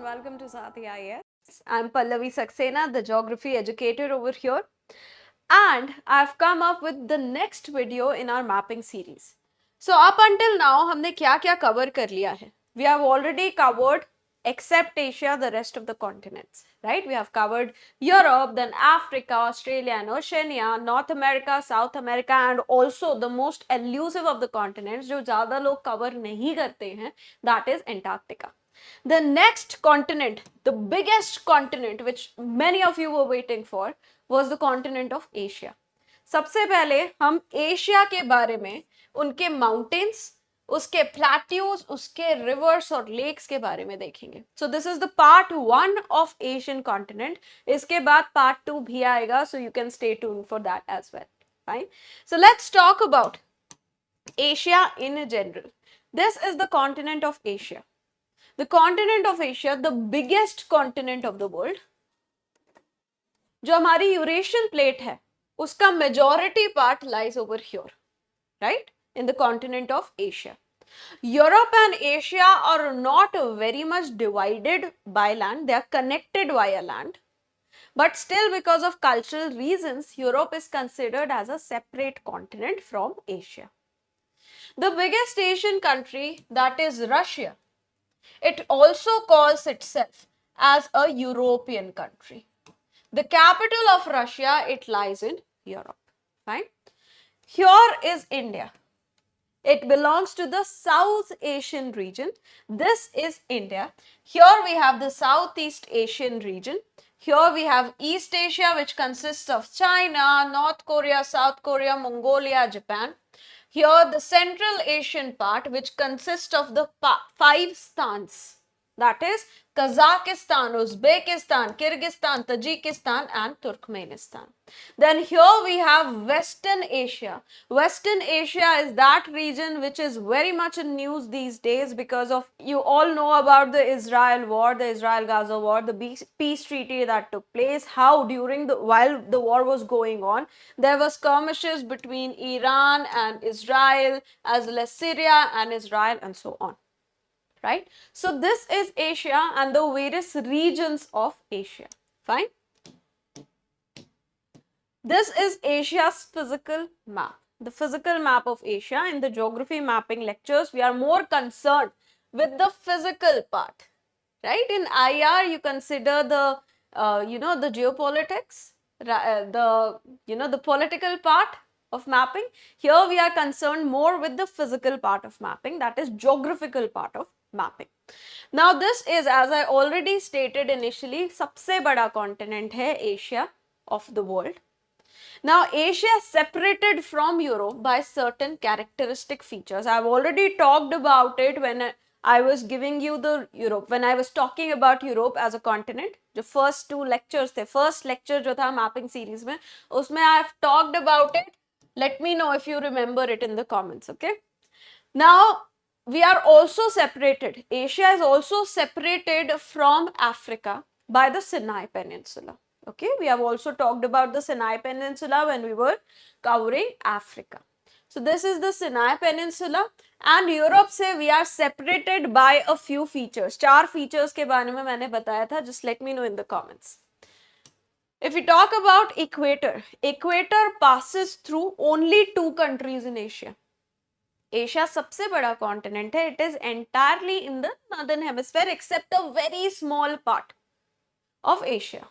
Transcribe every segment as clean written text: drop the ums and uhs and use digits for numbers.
welcome to Sathi IAS. I'm Pallavi Saxena, the geography educator over here, and I've come up with the next video in our mapping series. So up until now, हमने क्या-क्या cover कर लिया है? We have already covered, except Asia, the rest of the continents, right? We have covered Europe, then Africa, Australia and Oceania, North America, South America, and also the most elusive of the continents, जो ज़्यादा लोग cover नहीं करते हैं, that is Antarctica. The next continent, the biggest continent which many of you were waiting for, was the continent of Asia. सबसे पहले हम Asia के बारे में, उनके माउंटेन्स, उसके प्लेट्यूज, उसके रिवर्स और लेक्स के बारे में देखेंगे. So this is the part 1 of Asian continent. इसके बाद पार्ट 2 भी आएगा, so you can stay tune for that as well. Fine. So let's talk about Asia in general. This is the continent of Asia. The continent of Asia, the biggest continent of the world, जो हमारी Eurasian plate है, उसका majority part lies over here, right, in the continent of Asia. Europe and Asia are not very much divided by land, they are connected via land, but still because of cultural reasons, Europe is considered as a separate continent from Asia. The biggest Asian country, that is Russia, it also calls itself as a European country. The capital of Russia, it lies in Europe, right? Here is India. It belongs to the South Asian region. This is India. Here we have the Southeast Asian region. Here we have East Asia, which consists of China, North Korea, South Korea, Mongolia, Japan. Here the Central Asian part, which consists of the 5 stans. That is Kazakhstan, Uzbekistan, Kyrgyzstan, Tajikistan and Turkmenistan. Then here we have Western Asia. Western Asia is that region which is very much in news these days because of, you all know about the Israel war, the Israel-Gaza war, the peace treaty that took place, how while the war was going on, there were skirmishes between Iran and Israel, as well as Syria and Israel and so on. Right? So this is Asia and the various regions of Asia. Fine. This is Asia's physical map. The physical map of Asia. In the geography mapping lectures, we are more concerned with the physical part. Right? In IR, you consider the, the geopolitics, the political part of mapping. Here we are concerned more with the physical part of mapping, that is geographical part of mapping. Now this is, as I already stated initially, सबसे बड़ा continent है Asia of the world. Now Asia is separated from Europe by certain characteristic features. I have already talked about it when I was giving you the Europe, when I was talking about Europe as a continent. जो first 2 lectures थे, first lecture जो था mapping series में, उसमें I have talked about it. Let me know if you remember it in the comments, okay? Now, we are also separated. Asia is also separated from Africa by the Sinai Peninsula. Okay, we have also talked about the Sinai Peninsula when we were covering Africa. So this is the Sinai Peninsula, and Europe से we are separated by a few features. 4 features के बारे में मैंने बताया था. Just let me know in the comments. If we talk about equator, equator passes through only 2 countries in Asia. Asia सबसे बड़ा continent है. It is entirely in the northern hemisphere except a very small part of Asia.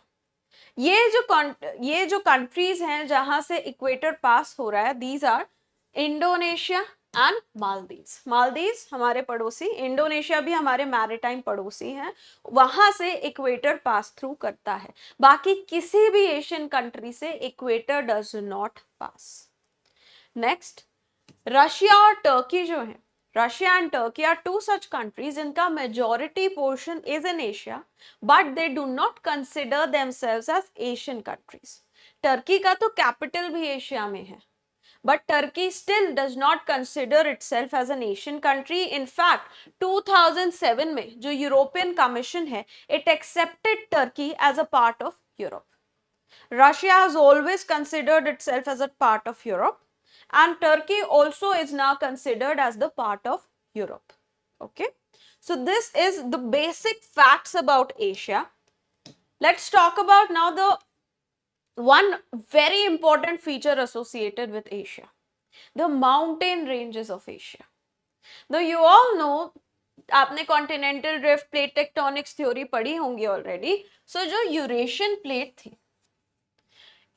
ये जो countries हैं जहां से equator pass हो रहा है, these are Indonesia and Maldives. Maldives हमारे पड़ोसी, Indonesia भी हमारे maritime पड़ोसी हैं, वहां से equator pass through करता है. बाकी किसी भी Asian country से equator does not pass. Next, Russia और टर्की जो है, Russia and Turkey are 2 such countries जिनका majority portion is in Asia, but they do not consider themselves as Asian countries. Turkey का तो कैपिटल भी Asia में है, but Turkey still does not consider itself as an Asian country. In fact, 2007 में जो European commission है, it accepted Turkey as a part of Europe. Russia has always considered itself as a part of Europe, and Turkey also is now considered as the part of Europe. Okay, so this is the basic facts about Asia. Let's talk about now the one very important feature associated with Asia, the mountain ranges of Asia. Now you all know, आपने continental drift plate tectonics theory पढ़ी होंगी already. So जो Eurasian plate थी,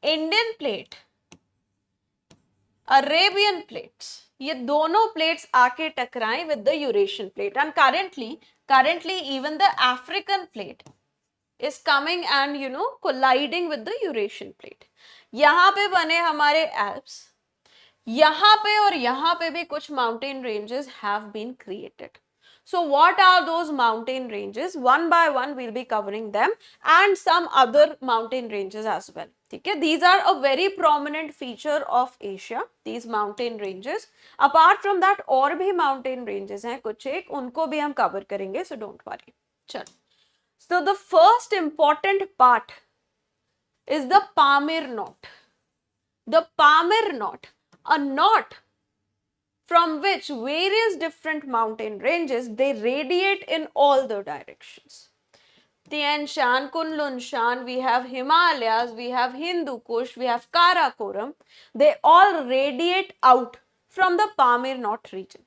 Indian plate, Arabian plates, ये दोनों plates आके टकराएं with the Eurasian plate and currently even the African plate is coming and colliding with the Eurasian plate. यहाँ पे बने हमारे एल्प्स, यहाँ पे और यहाँ पे भी कुछ mountain ranges have been created. So what are those mountain ranges? One by one we'll be covering them and some other mountain ranges as well. ठीक है, these are a very prominent feature of Asia, these mountain ranges. Apart from that और भी mountain ranges हैं कुछ एक, उनको भी हम cover करेंगे, so don't worry. चलो, so the first important part is the Pamir knot. The Pamir knot, a knot from which various different mountain ranges, they radiate in all the directions. Tian Shan, Kunlun Shan, we have Himalayas, we have Hindu Kush, we have Karakoram. They all radiate out from the Pamir knot region.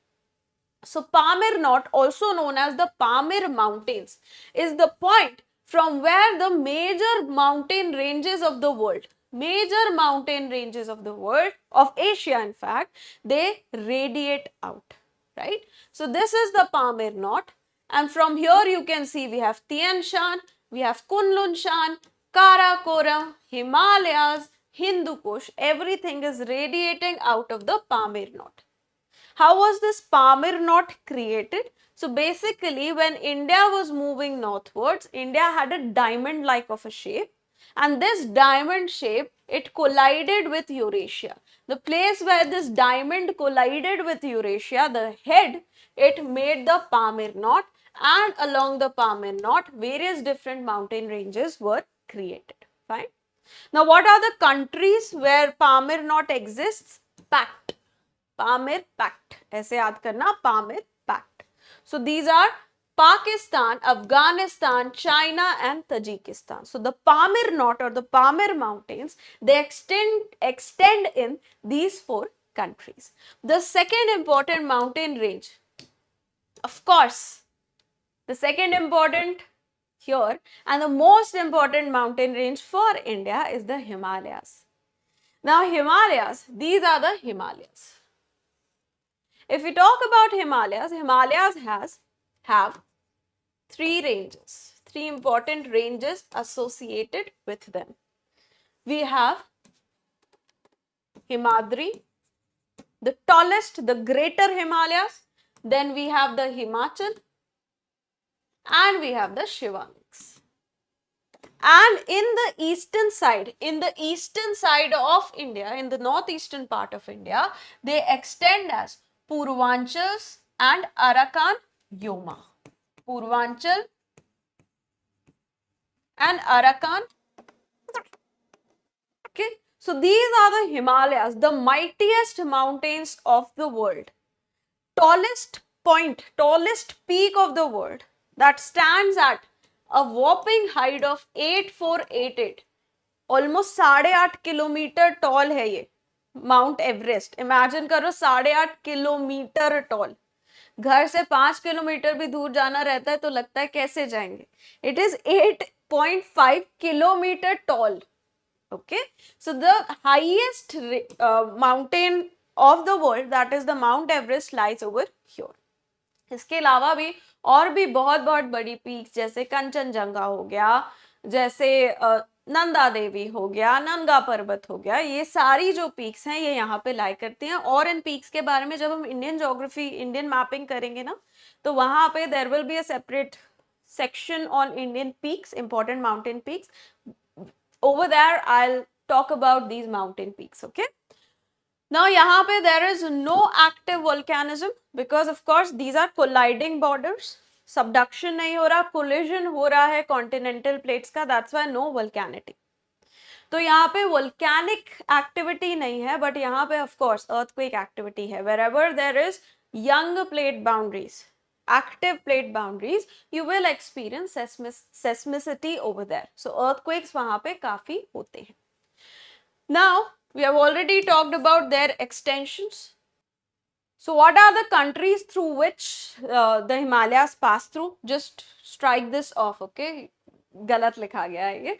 So Pamir knot, also known as the Pamir mountains, is the point from where the major mountain ranges of the world, of Asia in fact, they radiate out, right? So this is the Pamir knot, and from here you can see we have Tian Shan, we have Kunlun Shan, Karakoram, Himalayas, Hindu Kush, everything is radiating out of the Pamir knot. How was this Pamir knot created? So basically when India was moving northwards, India had a diamond like of a shape, and this diamond shape, it collided with Eurasia. The place where this diamond collided with Eurasia, the head, it made the Pamir knot, and along the Pamir knot, various different mountain ranges were created. Fine. Now what are the countries where Pamir knot exists? Pact. Pamir Pact. ऐसे याद करना, Pamir Pact. So these are Pakistan, Afghanistan, China and Tajikistan. So the Pamir knot or the Pamir mountains, they extend in these four countries. The second important mountain range, of course, the second important here and the most important mountain range for India is the Himalayas. Now Himalayas, these are the Himalayas. If we talk about Himalayas, Himalayas have three ranges, three important ranges associated with them. We have Himadri, the tallest, the greater Himalayas. Then we have the Himachal and we have the Shivaliks. And in the eastern side of India, in the northeastern part of India, they extend as Purvanchal and Arakan Yoma. Purvanchal and Arakan. Okay, so these are the Himalayas, the mightiest mountains of the world. Tallest peak of the world that stands at a whopping height of 8488. Almost 8.5 kilometre tall है ये mount Everest. Imagine करो 8.5 kilometre toll. घर से 5 kilometre भी दूर जाना रहता है तो लगता है कैसे जाएंगे. It is 8.5 kilometre tall. Okay, so the highest mountain of the world, that is the Mount Everest, lies over here. इसके अलावा भी और भी बहुत बड़ी पीक्स जैसे कंचनजंगा हो गया, जैसे नंदा देवी हो गया, नंगा पर्वत हो गया, ये सारी जो पीक्स हैं ये यहाँ पे लाई करती हैं. और इन पीक्स के बारे में जब हम इंडियन ज्योग्राफी, इंडियन मैपिंग करेंगे ना, तो वहां पे there will be a separate section on Indian peaks, important mountain peaks. Over there I'll talk about these mountain peaks. Okay, now यहाँ पे there is no active volcanism because of course these are colliding borders. Subduction नहीं हो रहा, collision हो रहा है continental plates का, that's why no volcanity. तो यहाँ पे volcanic activity नहीं है, but यहाँ पे of course earthquake activity है. Wherever there is young plate boundaries, active plate boundaries, you will experience seismicity over there. So earthquakes वहाँ पे काफी होते हैं. Now, we have already talked about their extensions. So what are the countries through which the Himalayas pass through? Just strike this off, okay? गलत लिखा गया है ये.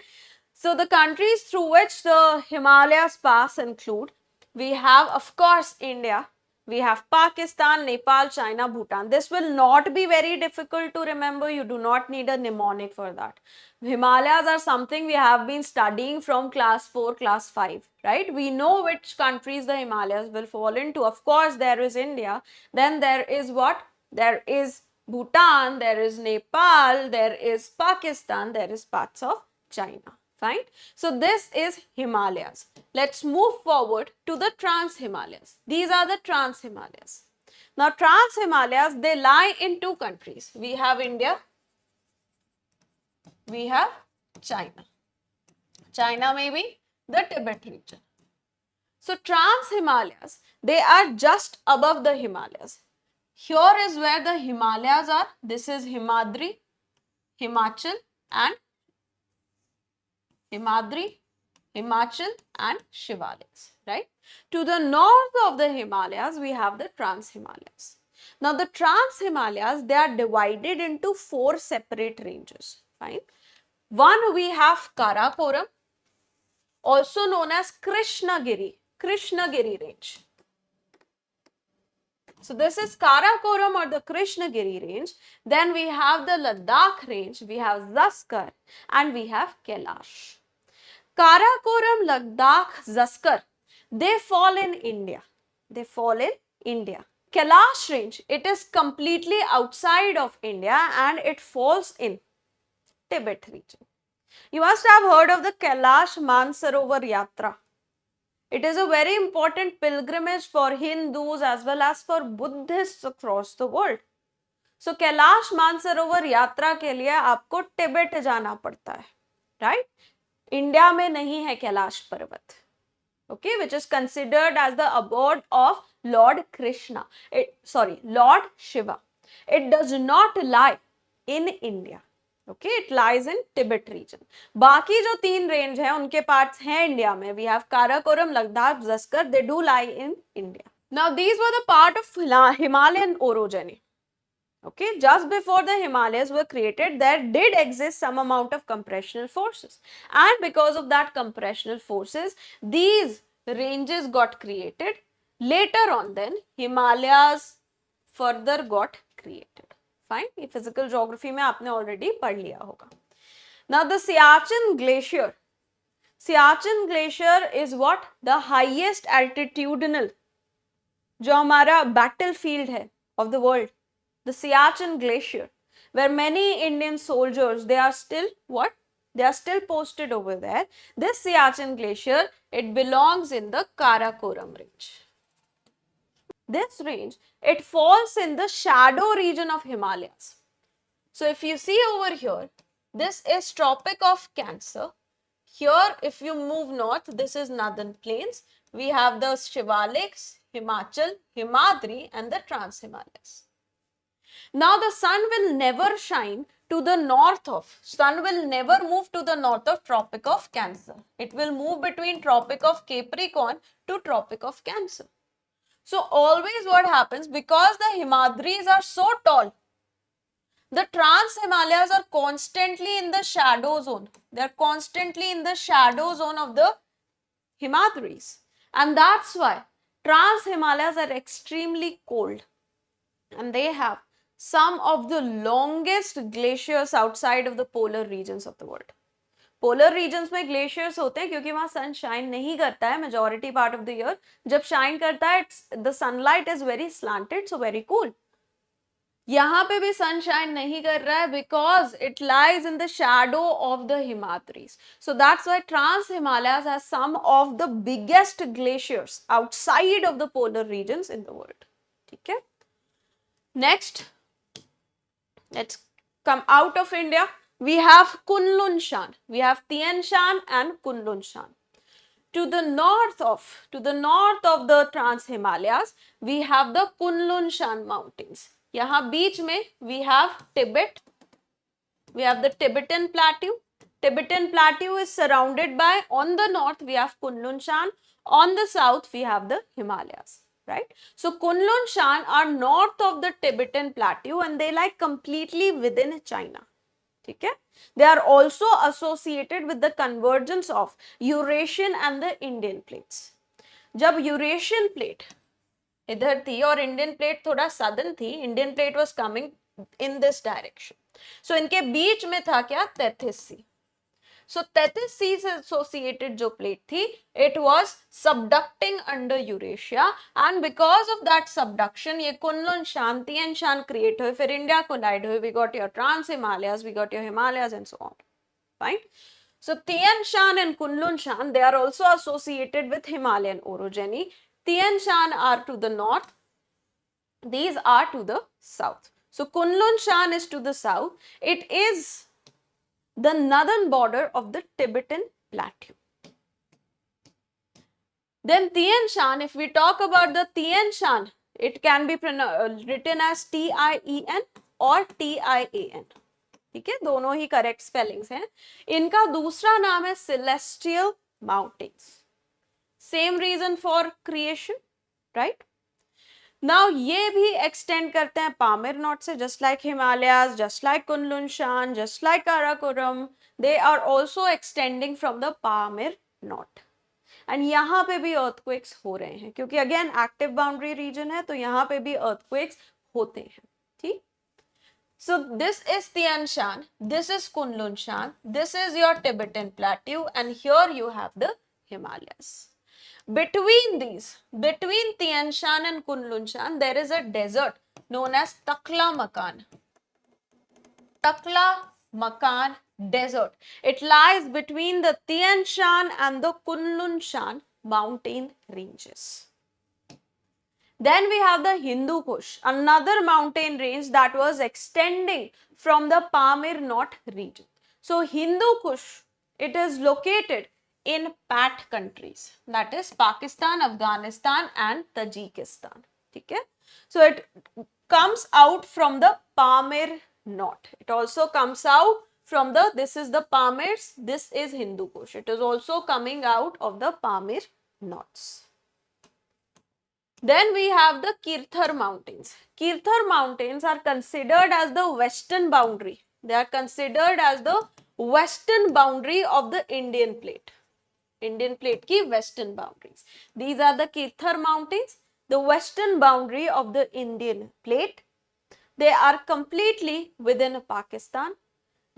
So the countries through which the Himalayas pass include, we have of course India, we have Pakistan, Nepal, China, Bhutan. This will not be very difficult to remember. You do not need a mnemonic for that. Himalayas are something we have been studying from class 4, class 5, right? We know which countries the Himalayas will fall into. Of course, there is India. Then there is what? There is Bhutan, there is Nepal, there is Pakistan, there is parts of China. Fine. So this is Himalayas. Let's move forward to the Trans-Himalayas. These are the Trans-Himalayas. Now Trans-Himalayas, they lie in two countries. We have India, we have China. China may be the Tibet region. So Trans-Himalayas, they are just above the Himalayas. Here is where the Himalayas are. This is Himadri, Himachal and Himachal and Shivaliks, right? To the north of the Himalayas, we have the Trans-Himalayas. Now, the Trans-Himalayas, they are divided into 4 separate ranges, fine? One, we have Karakoram, also known as Krishnagiri range. So this is Karakoram or the Krishnagiri range. Then we have the Ladakh range, we have Zaskar and we have Kailash. Karakoram, Ladakh, Zaskar, they fall in India. They fall in India. Kailash range, it is completely outside of India and it falls in Tibet region. You must have heard of the Kailash Mansarovar Yatra. It is a very important pilgrimage for Hindus as well as for Buddhists across the world. So Kailash Mansarovar Yatra के लिए आपको Tibet जाना पड़ता है, right? India में नहीं है कैलाश पर्वत, okay, which is considered as the abode of Lord Krishna. Lord Shiva. It does not lie in India. Okay, it lies in Tibet region. बाकी जो 3 रेंज है उनके पार्ट्स हैं इंडिया में. We have Karakoram, Ladakh, Zaskar. They do lie in India. Now these were the part of Himalayan orogeny. Okay, just before the Himalayas were created, there did exist some amount of compressional forces, and because of that compressional forces, these ranges got created. Later on, then Himalayas further got created. Fine, ये physical geography में आपने already पढ़ लिया होगा. Now the Siachen Glacier. Siachen Glacier is what? The highest altitudinal जो हमारा battlefield है of the world. The Siachen Glacier, where many Indian soldiers, they are still what? They are still posted over there. This Siachen Glacier, it belongs in the Karakoram range. This range, it falls in the shadow region of Himalayas. So if you see over here, this is Tropic of Cancer. Here, if you move north, this is Northern Plains. We have the Shivaliks, Himachal, Himadri and the Trans-Himalayas. Now the sun will never shine to the north of, sun will never move to the north of Tropic of Cancer. It will move between Tropic of Capricorn to Tropic of Cancer. So always what happens, because the Himadris are so tall, the Trans-Himalayas are constantly in the shadow zone. They are constantly in the shadow zone of the Himadris. And that's why Trans-Himalayas are extremely cold. And they have some of the longest glaciers outside of the polar regions of the world. Polar regions में glaciers होते हैं क्योंकि वहां sun shine नहीं करता है majority part of the year. जब shine करता है the sunlight is very slanted, so very cool. यहाँ पे भी सनशाइन नहीं कर रहा है because it lies in the shadow of the Himadris. So that's why Trans Himalayas has some of the biggest glaciers outside of the polar regions in the world. ठीक है, next let's come out of India. We have Kunlun Shan, we have Tien Shan and Kunlun Shan. To the north of the Trans Himalayas, we have the Kunlun Shan mountains. यहाँ बीच में we have Tibet, we have the Tibetan Plateau. Tibetan Plateau is surrounded by, on the north we have Kunlun Shan, on the south we have the Himalayas, right? So Kunlun Shan are north of the Tibetan Plateau and they lie completely within China. ठीक है? They are also associated with the convergence of Eurasian and the Indian plates. जब Eurasian plate इधर थी और Indian plate थोड़ा southern थी, Indian plate was coming in this direction, so इनके बीच में था क्या, तैथिस सी. सो तैथिस सी से एसोसिएटेड जो प्लेट थी, it was subducting under Eurasia, and because of that subduction ये Kunlun Shan, Tien Shan create हुए, फिर इंडिया कोलाइड हुए, we got your trans Himalayas, we got your Himalayas and so on, right? So Tian Shan and Kunlun Shan, they are also associated with Himalayan orogeny. Tian Shan are to the north, these are to the south. So Kunlun Shan is to the south. It is the northern border of the Tibetan Plateau. Then Tian Shan, if we talk about the Tian Shan, it can be written as T-I-E-N or T-I-A-N. ठीक है, दोनों ही correct spellings हैं. इनका दूसरा नाम है celestial mountains. Same reason for creation, right? Now ये भी एक्सटेंड करते हैं पामिर नॉट से, just like Himalayas, just like Kunlun Shan, just like Karakoram, they are also extending from the Pamir knot. And यहाँ पे भी अर्थक्वेक्स हो रहे हैं, क्योंकि अगेन एक्टिव बाउंड्री रीजन है, तो यहाँ पे भी अर्थक्वेक्स होते हैं. ठीक? So this is Tian Shan, this is Kunlun Shan, this is your Tibetan Plateau, and here you have the Himalayas. Between these, between Tian Shan and Kunlun Shan, there is a desert known as Takla Makan. Takla Makan Desert. It lies between the Tian Shan and the Kunlun Shan mountain ranges. Then we have the Hindu Kush, another mountain range that was extending from the Pamir Knot region. So Hindu Kush, it is located in PAT countries, that is Pakistan, Afghanistan and Tajikistan. Okay? So it comes out from the Pamir Knot. It also comes out from the, this is the Pamirs, this is Hindu Kush. It is also coming out of the Pamir Knots. Then we have the Kirthar Mountains. Kirthar Mountains are considered as the western boundary. They are considered as the western boundary of the Indian plate. Indian plate ki western boundaries. These are the Kirthar Mountains, the western boundary of the Indian plate. They are completely within Pakistan.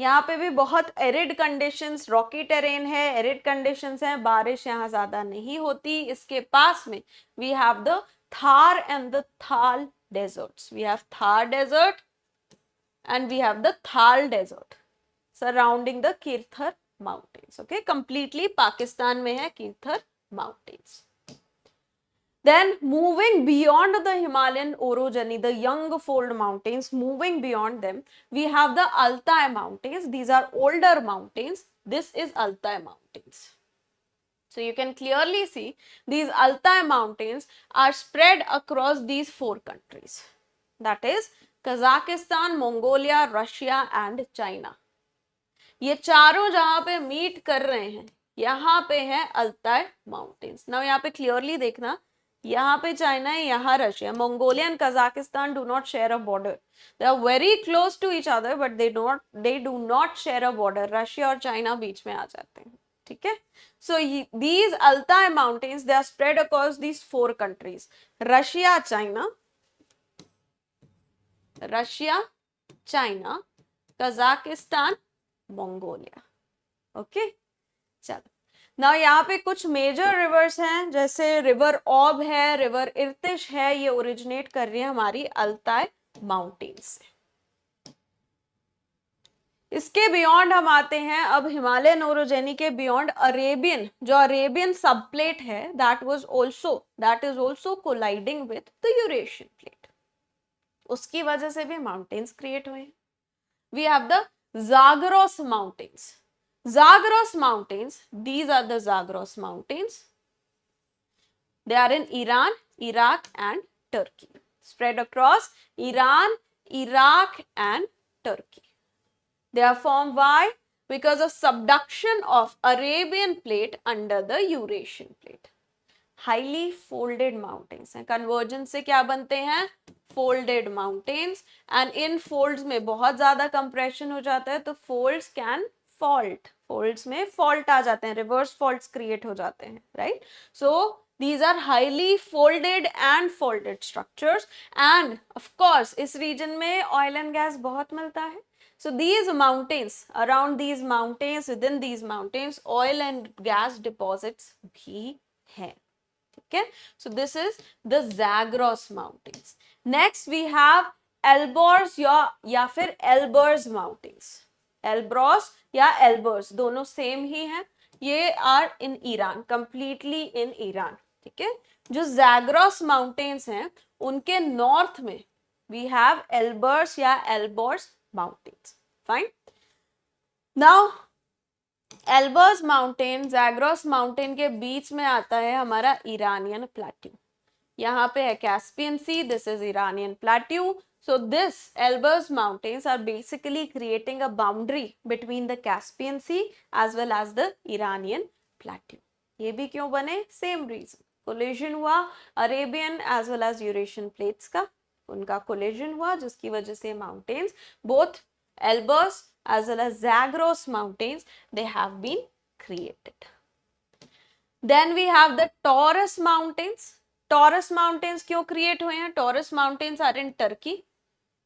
यहाँ पे भी बहुत arid conditions, rocky terrain है, arid conditions हैं, बारिश यहाँ ज्यादा नहीं होती. इसके पास में we have the Thar and the Thal deserts. We have Thar desert and we have the Thal desert surrounding the Kirthar mountains. Okay, completely Pakistan में है Kirthar mountains. Then moving beyond the Himalayan orogeny, the Yangfold mountains, moving beyond them, we have the Altai mountains. These are older mountains. This is Altai mountains. So you can clearly see these Altai mountains are spread across these 4 countries. That is Kazakhstan, Mongolia, Russia and China. ये चारों जहाँ पे meet कर रहे हैं, यहाँ पे है अल्ताई माउंटेन्स. नाउ यहाँ पे क्लियरली देखना, यहाँ पे चाइना है, यहाँ Russia. Mongolia and Kazakhstan do not share a border. They are very close to each other but they do not share a border. Russia और चाइना बीच में आ जाते हैं. ठीक है? So these Altai mountains, they are spread across these 4 countries, Russia, China, Kazakhstan, Mongolia. Okay, चलो. ना यहाँ पे कुछ मेजर रिवर्स हैं, जैसे रिवर ऑब है, रिवर इर्तिश है, ये ओरिजिनेट कर रही है हमारी अल्ताई माउंटेन्स से. इसके बियॉन्ड हम आते हैं अब हिमालयन ओरोजेनी के बियॉन्ड अरेबियन. जो अरेबियन सबप्लेट है, that is also colliding with the Eurasian plate. उसकी वजह से भी माउंटेन्स क्रिएट हुए हैं. We have the Zagros mountains. Zagros mountains, these are the Zagros mountains. They are in Iran, Iraq and Turkey. spread across Iran, Iraq and Turkey. They are formed why? Because of subduction of Arabian plate under the Eurasian plate. Highly folded mountains हैं. Convergence से क्या बनते हैं? Folded mountains. And in folds में बहुत ज़्यादा compression हो जाता है तो folds can fault. Folds में fault आ जाते हैं. Reverse faults create हो जाते हैं. Right? So these are highly folded and faulted structures. And of course इस region में oil and gas बहुत मिलता है. So these mountains, around these mountains, within these mountains, oil and gas deposits भी हैं. Okay, so this is the Zagros mountains. Next we have Elborz या फिर Elburz mountains. Elborz या Elburz दोनों same ही हैं. ये are in Iran, completely in Iran. ठीक है. जो Zagros mountains हैं उनके north में we have Elburz या Elborz mountains. Fine. Now Elburz mountain, Zagros mountain के बीच में आता है हमारा ईरानियन प्लेट्यू. यहाँ पे है Caspian sea, this is Iranian plateau. So this Elburz mountains are basically creating a boundary between the Caspian Sea as well as the Iranian plateau. ये भी क्यों बने? Same reason. Collision हुआ Arabian as well as Eurasian plates का, उनका collision हुआ जिसकी वजह से mountains, both Elburz as well as Zagros mountains, they have been created. Then we have the Taurus mountains. Taurus mountains क्यों create हुए हैं? Taurus mountains are in Turkey.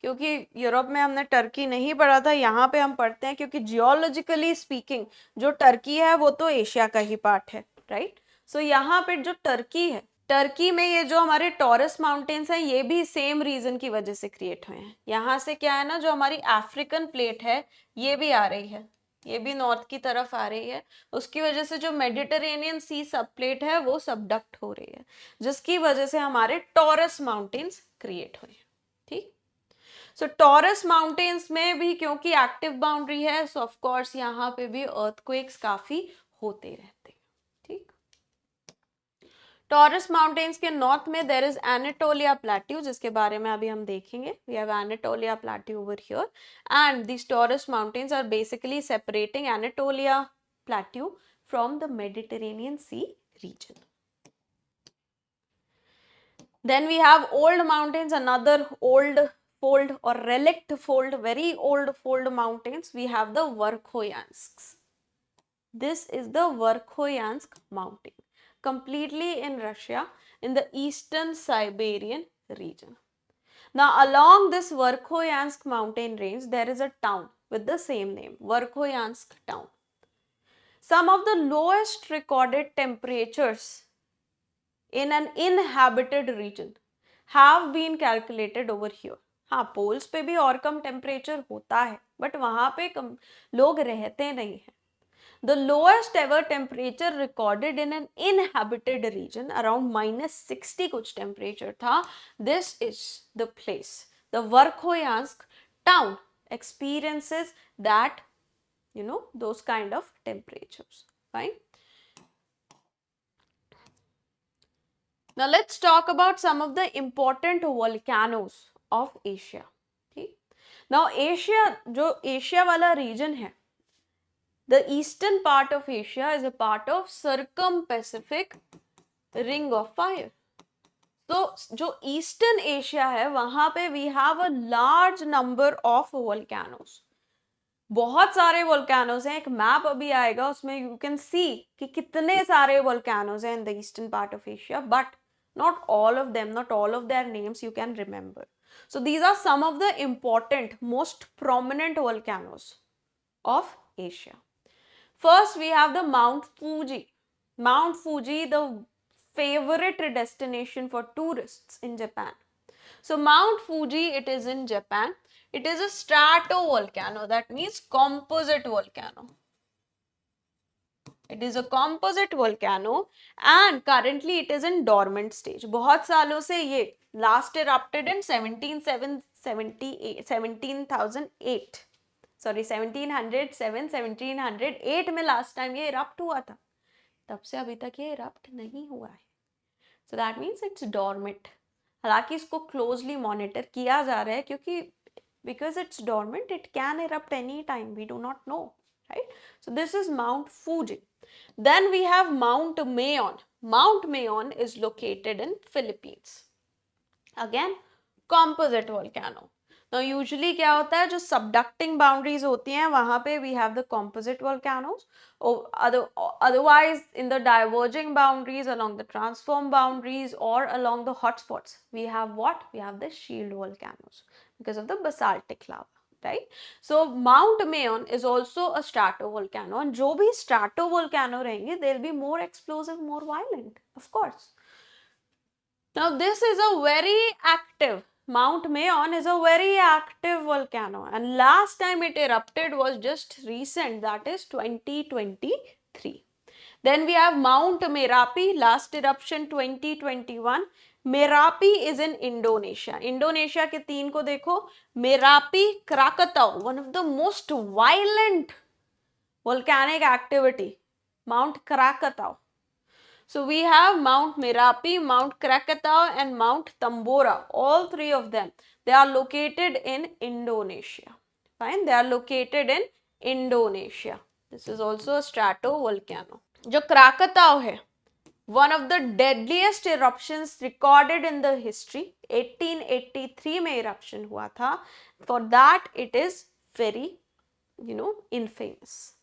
क्योंकि यूरोप में हमने टर्की नहीं पढ़ा था, यहाँ पे हम पढ़ते हैं क्योंकि जियोलॉजिकली स्पीकिंग जो टर्की है वो तो एशिया का ही पार्ट है, राइट. सो यहाँ पे जो टर्की है, टर्की में ये जो हमारे टॉरस माउंटेन्स हैं ये भी सेम रीजन की वजह से क्रिएट हुए हैं. यहाँ से क्या है ना, जो हमारी अफ्रीकन प्लेट है ये भी आ रही है, ये भी नॉर्थ की तरफ आ रही है, उसकी वजह से जो मेडिटेरेनियन सी सब प्लेट है वो सबडक्ट हो रही है, जिसकी वजह से हमारे टॉरस माउंटेन्स क्रिएट हुए. ठीक. सो टॉरस माउंटेन्स में भी क्योंकि एक्टिव बाउंड्री है, सो ऑफ कोर्स यहाँ पे भी अर्थक्वेक्स काफी होते रहते हैं. ठीक. टॉरस माउंटेन्स के नॉर्थ में देयर इज एनाटोलिया प्लेट्यू, जिसके बारे में अभी हम देखेंगे. We have Anatolia plateau over here and this Taurus mountains are basically separating Anatolia plateau from the Mediterranean sea region. Then we have old mountains, another old fold or relict fold, very old fold mountains. We have the Verkhoyansk. This is the Verkhoyansk mountain, completely in Russia, in the eastern Siberian region. Now along this Verkhoyansk mountain range, there is a town with the same name, Verkhoyansk town. Some of the lowest recorded temperatures in an inhabited region have been calculated over here. हाँ, poles पे भी और कम temperature होता है, but वहां पे कम लोग रहते नहीं हैं. The lowest ever temperature recorded in an inhabited region, around -60 कुछ टेम्परेचर था. This is the place, the Verkhoyansk town experiences that, those kind of temperatures. Fine. Now let's talk about some of the important volcanoes of Asia. ठीक. Now Asia, जो Asia वाला reason है, the eastern part of Asia is a part of circum-Pacific ring of fire. तो जो eastern Asia है वहां पे we have a large number of volcanoes. बहुत सारे वोल्केनोज हैं. एक मैप अभी आएगा उसमें यू कैन सी कि कितने सारे वोल्केनोज हैं in the eastern part of Asia, but not all of them, not all of their names you can remember. So these are some of the important, most prominent volcanoes of Asia. First we have the Mount Fuji. Mount Fuji, the favorite destination for tourists in Japan. So Mount Fuji, it is in Japan. It is a stratovolcano, that means composite volcano. It is a composite volcano and currently it is in dormant stage. बहुत सालों से ये last erupted in 1708 में last time ये erupt हुआ था. तब से अभी तक ये erupt नहीं हुआ है. So that means it's dormant. हालांकि इसको क्लोजली मॉनिटर किया जा रहा है क्योंकि because it's dormant it can erupt any time, we do not know, right? So this is Mount Fuji. Then we have Mount Mayon. Mount Mayon is located in Philippines. Again, composite volcano. Now usually क्या होता है, जो subducting boundaries होती हैं वहां पे we have the composite volcanoes. Otherwise in the diverging boundaries, along the transform boundaries or along the hotspots, we have what? We have the shield volcanoes because of the basaltic lava, right? So Mount Mayon is also a stratovolcano, and जो भी stratovolcano रहेंगे they'll be more explosive, more violent, of course. Now this is a very active, Mount Mayon is a very active volcano, and last time it erupted was just recent, that is 2023. Then we have Mount Merapi, last eruption 2021. Merapi is in Indonesia. Indonesia के तीन को देखो, Merapi, Krakatau, one of the most violent volcanic activity, Mount Krakatau. So we have Mount Merapi, Mount Krakatau and Mount Tambora, all three of them. They are located in Indonesia. Fine, they are located in Indonesia. This is also a stratovolcano. जो Krakatau है, one of the deadliest eruptions recorded in the history, 1883 में eruption हुआ था. For that it is very, infamous.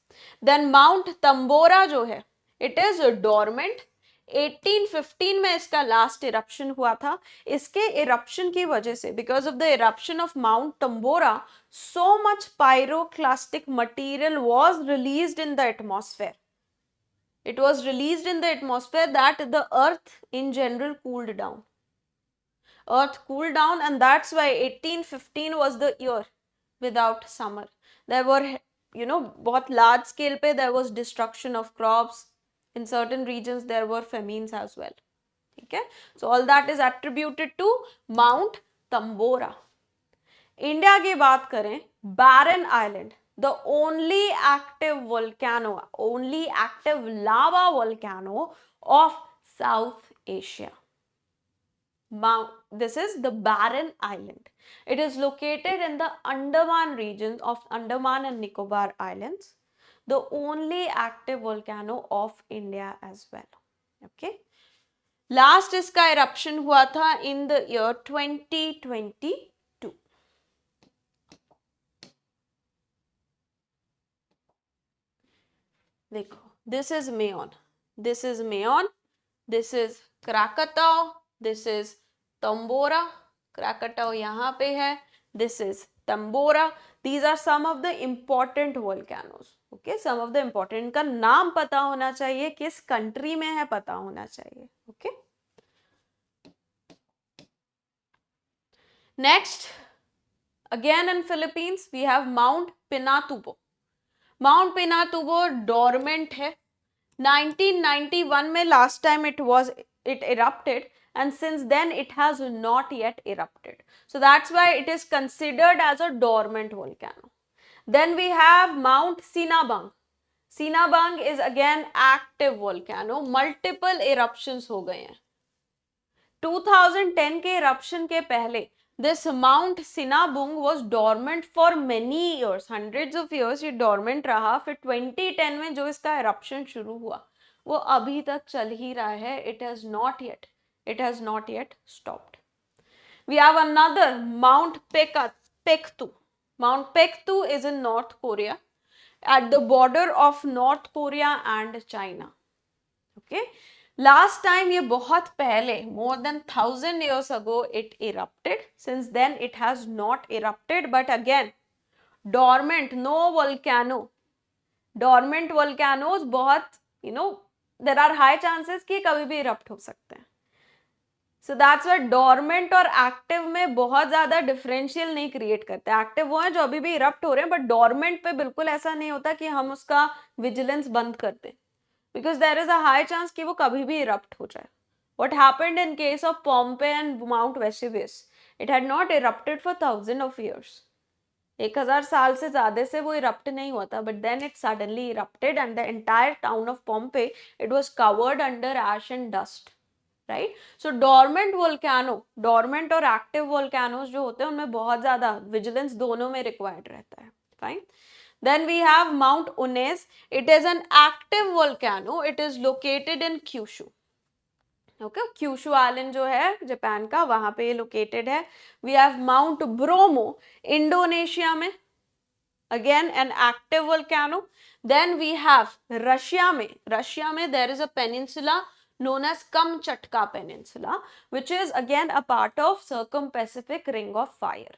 Then Mount Tambora जो है, it is dormant. 1815 में इसका last eruption हुआ था. इसके इरप्शन की वजह से, because of the eruption of mount Tambora, so much pyroclastic material was released in the atmosphere. It was released in the atmosphere that the earth in general cooled down. Earth cooled down, and that's why 1815 was the year without summer. There were, बहुत large scale पे there was destruction of crops. In certain regions there were famines as well. Okay, so all that is attributed to Mount Tambora. India की बात करें, Barren Island, the only active volcano, only active lava volcano of South Asia. This is the Barren Island. It is located in the Andaman region of Andaman and Nicobar Islands. The only active volcano of India as well. Okay. Last इसका eruption हुआ था in the year 2022. देखो, this is Mayon, this is Mayon, this is Krakatau, this is Tambora. Krakatau यहाँ पे है, this is Tambora. These are some of the important volcanoes. Okay, some of the important, इनका नाम पता होना चाहिए, किस कंट्री में है पता होना चाहिए. Okay. Next, again in Philippines, we have Mount Pinatubo. Mount Pinatubo dormant है. 1991 में last time it erupted, and since then it has not yet erupted. So that's why it is considered as a dormant volcano. Then we have Mount Sinabang. Sinabang is again active volcano. Multiple eruptions हो गए हैं. 2010 के eruption के पहले this Mount Sinabung was dormant for many years, hundreds of years ये dormant रहा. फिर 2010 में जो इसका eruption शुरू हुआ वो अभी तक चल ही रहा है. It has not yet stopped. We have another Mount Pektu. Mount Pektu is in North Korea, at the border of North Korea and China. Okay. Last time ये बहुत पहले, more than 1000 years ago it erupted. Since then it has not erupted, but again dormant, no volcano. Dormant volcanoes बहुत, there are high chances कि कभी भी erupt हो सकते हैं. So that's why dormant और active में बहुत ज़्यादा differential नहीं create करते. Active वो हैं जो अभी भी erupt हो रहे हैं, but dormant पे बिल्कुल ऐसा नहीं होता कि हम उसका vigilance बंद कर दें, because there is a high chance कि वो कभी भी erupt हो जाए. What happened in case of Pompeii and Mount Vesuvius? It had not erupted for thousands of years. 1000 साल से ज़्यादा से वो erupt नहीं हुआ था, but then it suddenly erupted and the entire town of Pompeii, it was covered under ash and dust. Right. So dormant और active volcanoes जो होते हैं उनमें बहुत ज्यादा विजिलेंस दोनों में रिक्वायर्ड रहता है. Fine. Then we have Mount Unes. It is an active volcano. It is located in Kyushu. Okay, Kyushu Island जो है जापान का, वहां पे लोकेटेड है. We have Mount Bromo, Indonesia में. Again an active volcano. Then we have Russia में there is a peninsula known as Kamchatka Peninsula, which is again a part of Circum-Pacific Ring of Fire.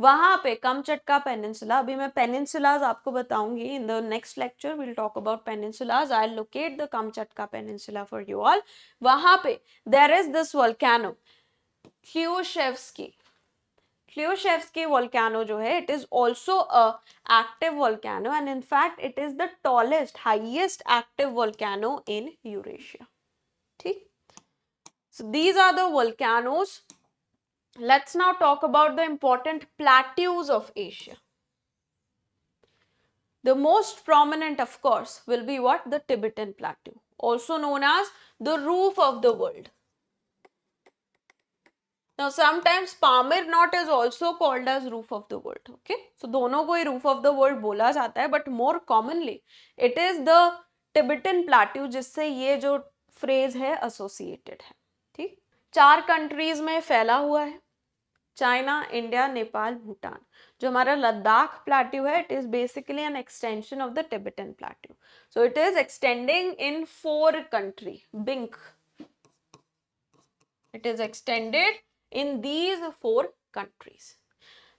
वहां पे Kamchatka peninsula, अभी मैं peninsulas आपको बताऊंगी. In the next lecture will talk about peninsulas. I locate the Kamchatka peninsula for you all. वहां पे there is this volcano Klyuchevskoy volcano जो है, it is also a active volcano and in fact it is the tallest highest active volcano in Eurasia. ठीक. So these are the volcanoes. Let's now talk about the important plateaus of Asia. The most prominent, of course, will be what? The Tibetan Plateau, also known as the roof of the world. Now, sometimes Pamir Knot is also called as roof of the world. Okay, so दोनों को ही roof of the world बोला जाता है, but more commonly, it is the Tibetan Plateau जिससे ये जो phrase है associated है. ठीक. 4 countries में फैला हुआ है. China, India, Nepal, Bhutan. जो हमारा लद्दाख प्लेट्यू है, it is basically an extension of the Tibetan plateau. So it is extending in 4 country. बिंक, it is extended in these 4 countries.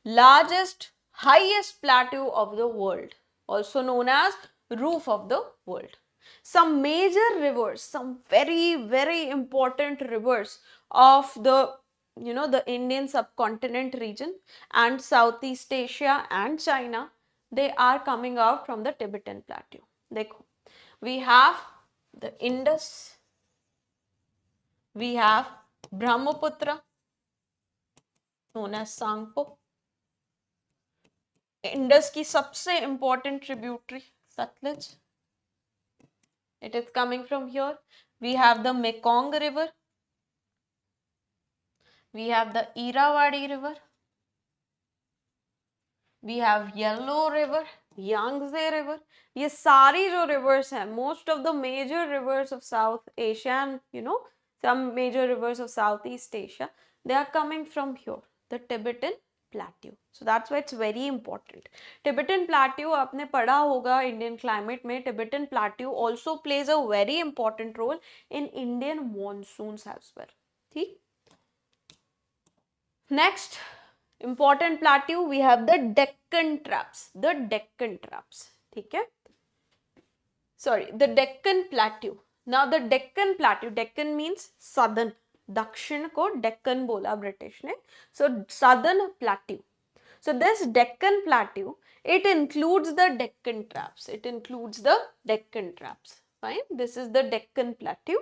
Largest highest plateau of the world, also known as roof of the world. Some major rivers, some very important rivers of the the Indian subcontinent region and Southeast Asia and China, they are coming out from the Tibetan Plateau. देखो, we have the Indus, we have Brahmaputra known as Sangpo. Indus की सबसे important tributary Satluj, it is coming from here. We have the Mekong river. We have the Irrawaddy river. We have Yellow river, Yangtze river. ये सारी जो rivers हैं, most of the major rivers of South Asia and some major rivers of Southeast Asia, they are coming from here, the Tibetan Plateau. So that's why it's very important. Tibetan Plateau आपने पढ़ा होगा Indian climate में. Tibetan Plateau also plays a very important role in Indian monsoons as well. ठीक. Next important plateau, we have the Deccan Traps. The Deccan Traps. ठीक है. Sorry, the Deccan Plateau. Now the Deccan Plateau, Deccan means southern. दक्षिण को Deccan बोला British ने. So southern plateau. So this Deccan Plateau, it includes the Deccan Traps. It includes the Deccan Traps. Fine. This is the Deccan Plateau,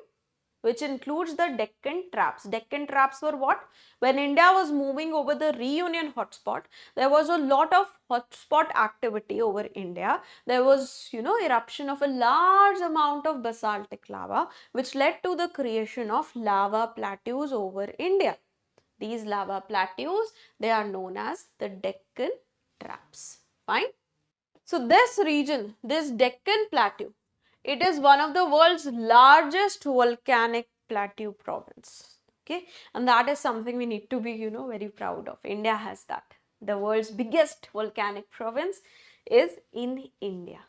which includes the Deccan Traps. Deccan Traps were what? When India was moving over the reunion hotspot, there was a lot of hotspot activity over India. There was, eruption of a large amount of basaltic lava, which led to the creation of lava plateaus over India. These lava plateaus, they are known as the Deccan Traps. Fine. So this region, this Deccan Plateau, it is one of the world's largest volcanic plateau province. Okay, and that is something we need to be, very proud of. India has that. The world's biggest volcanic province is in India.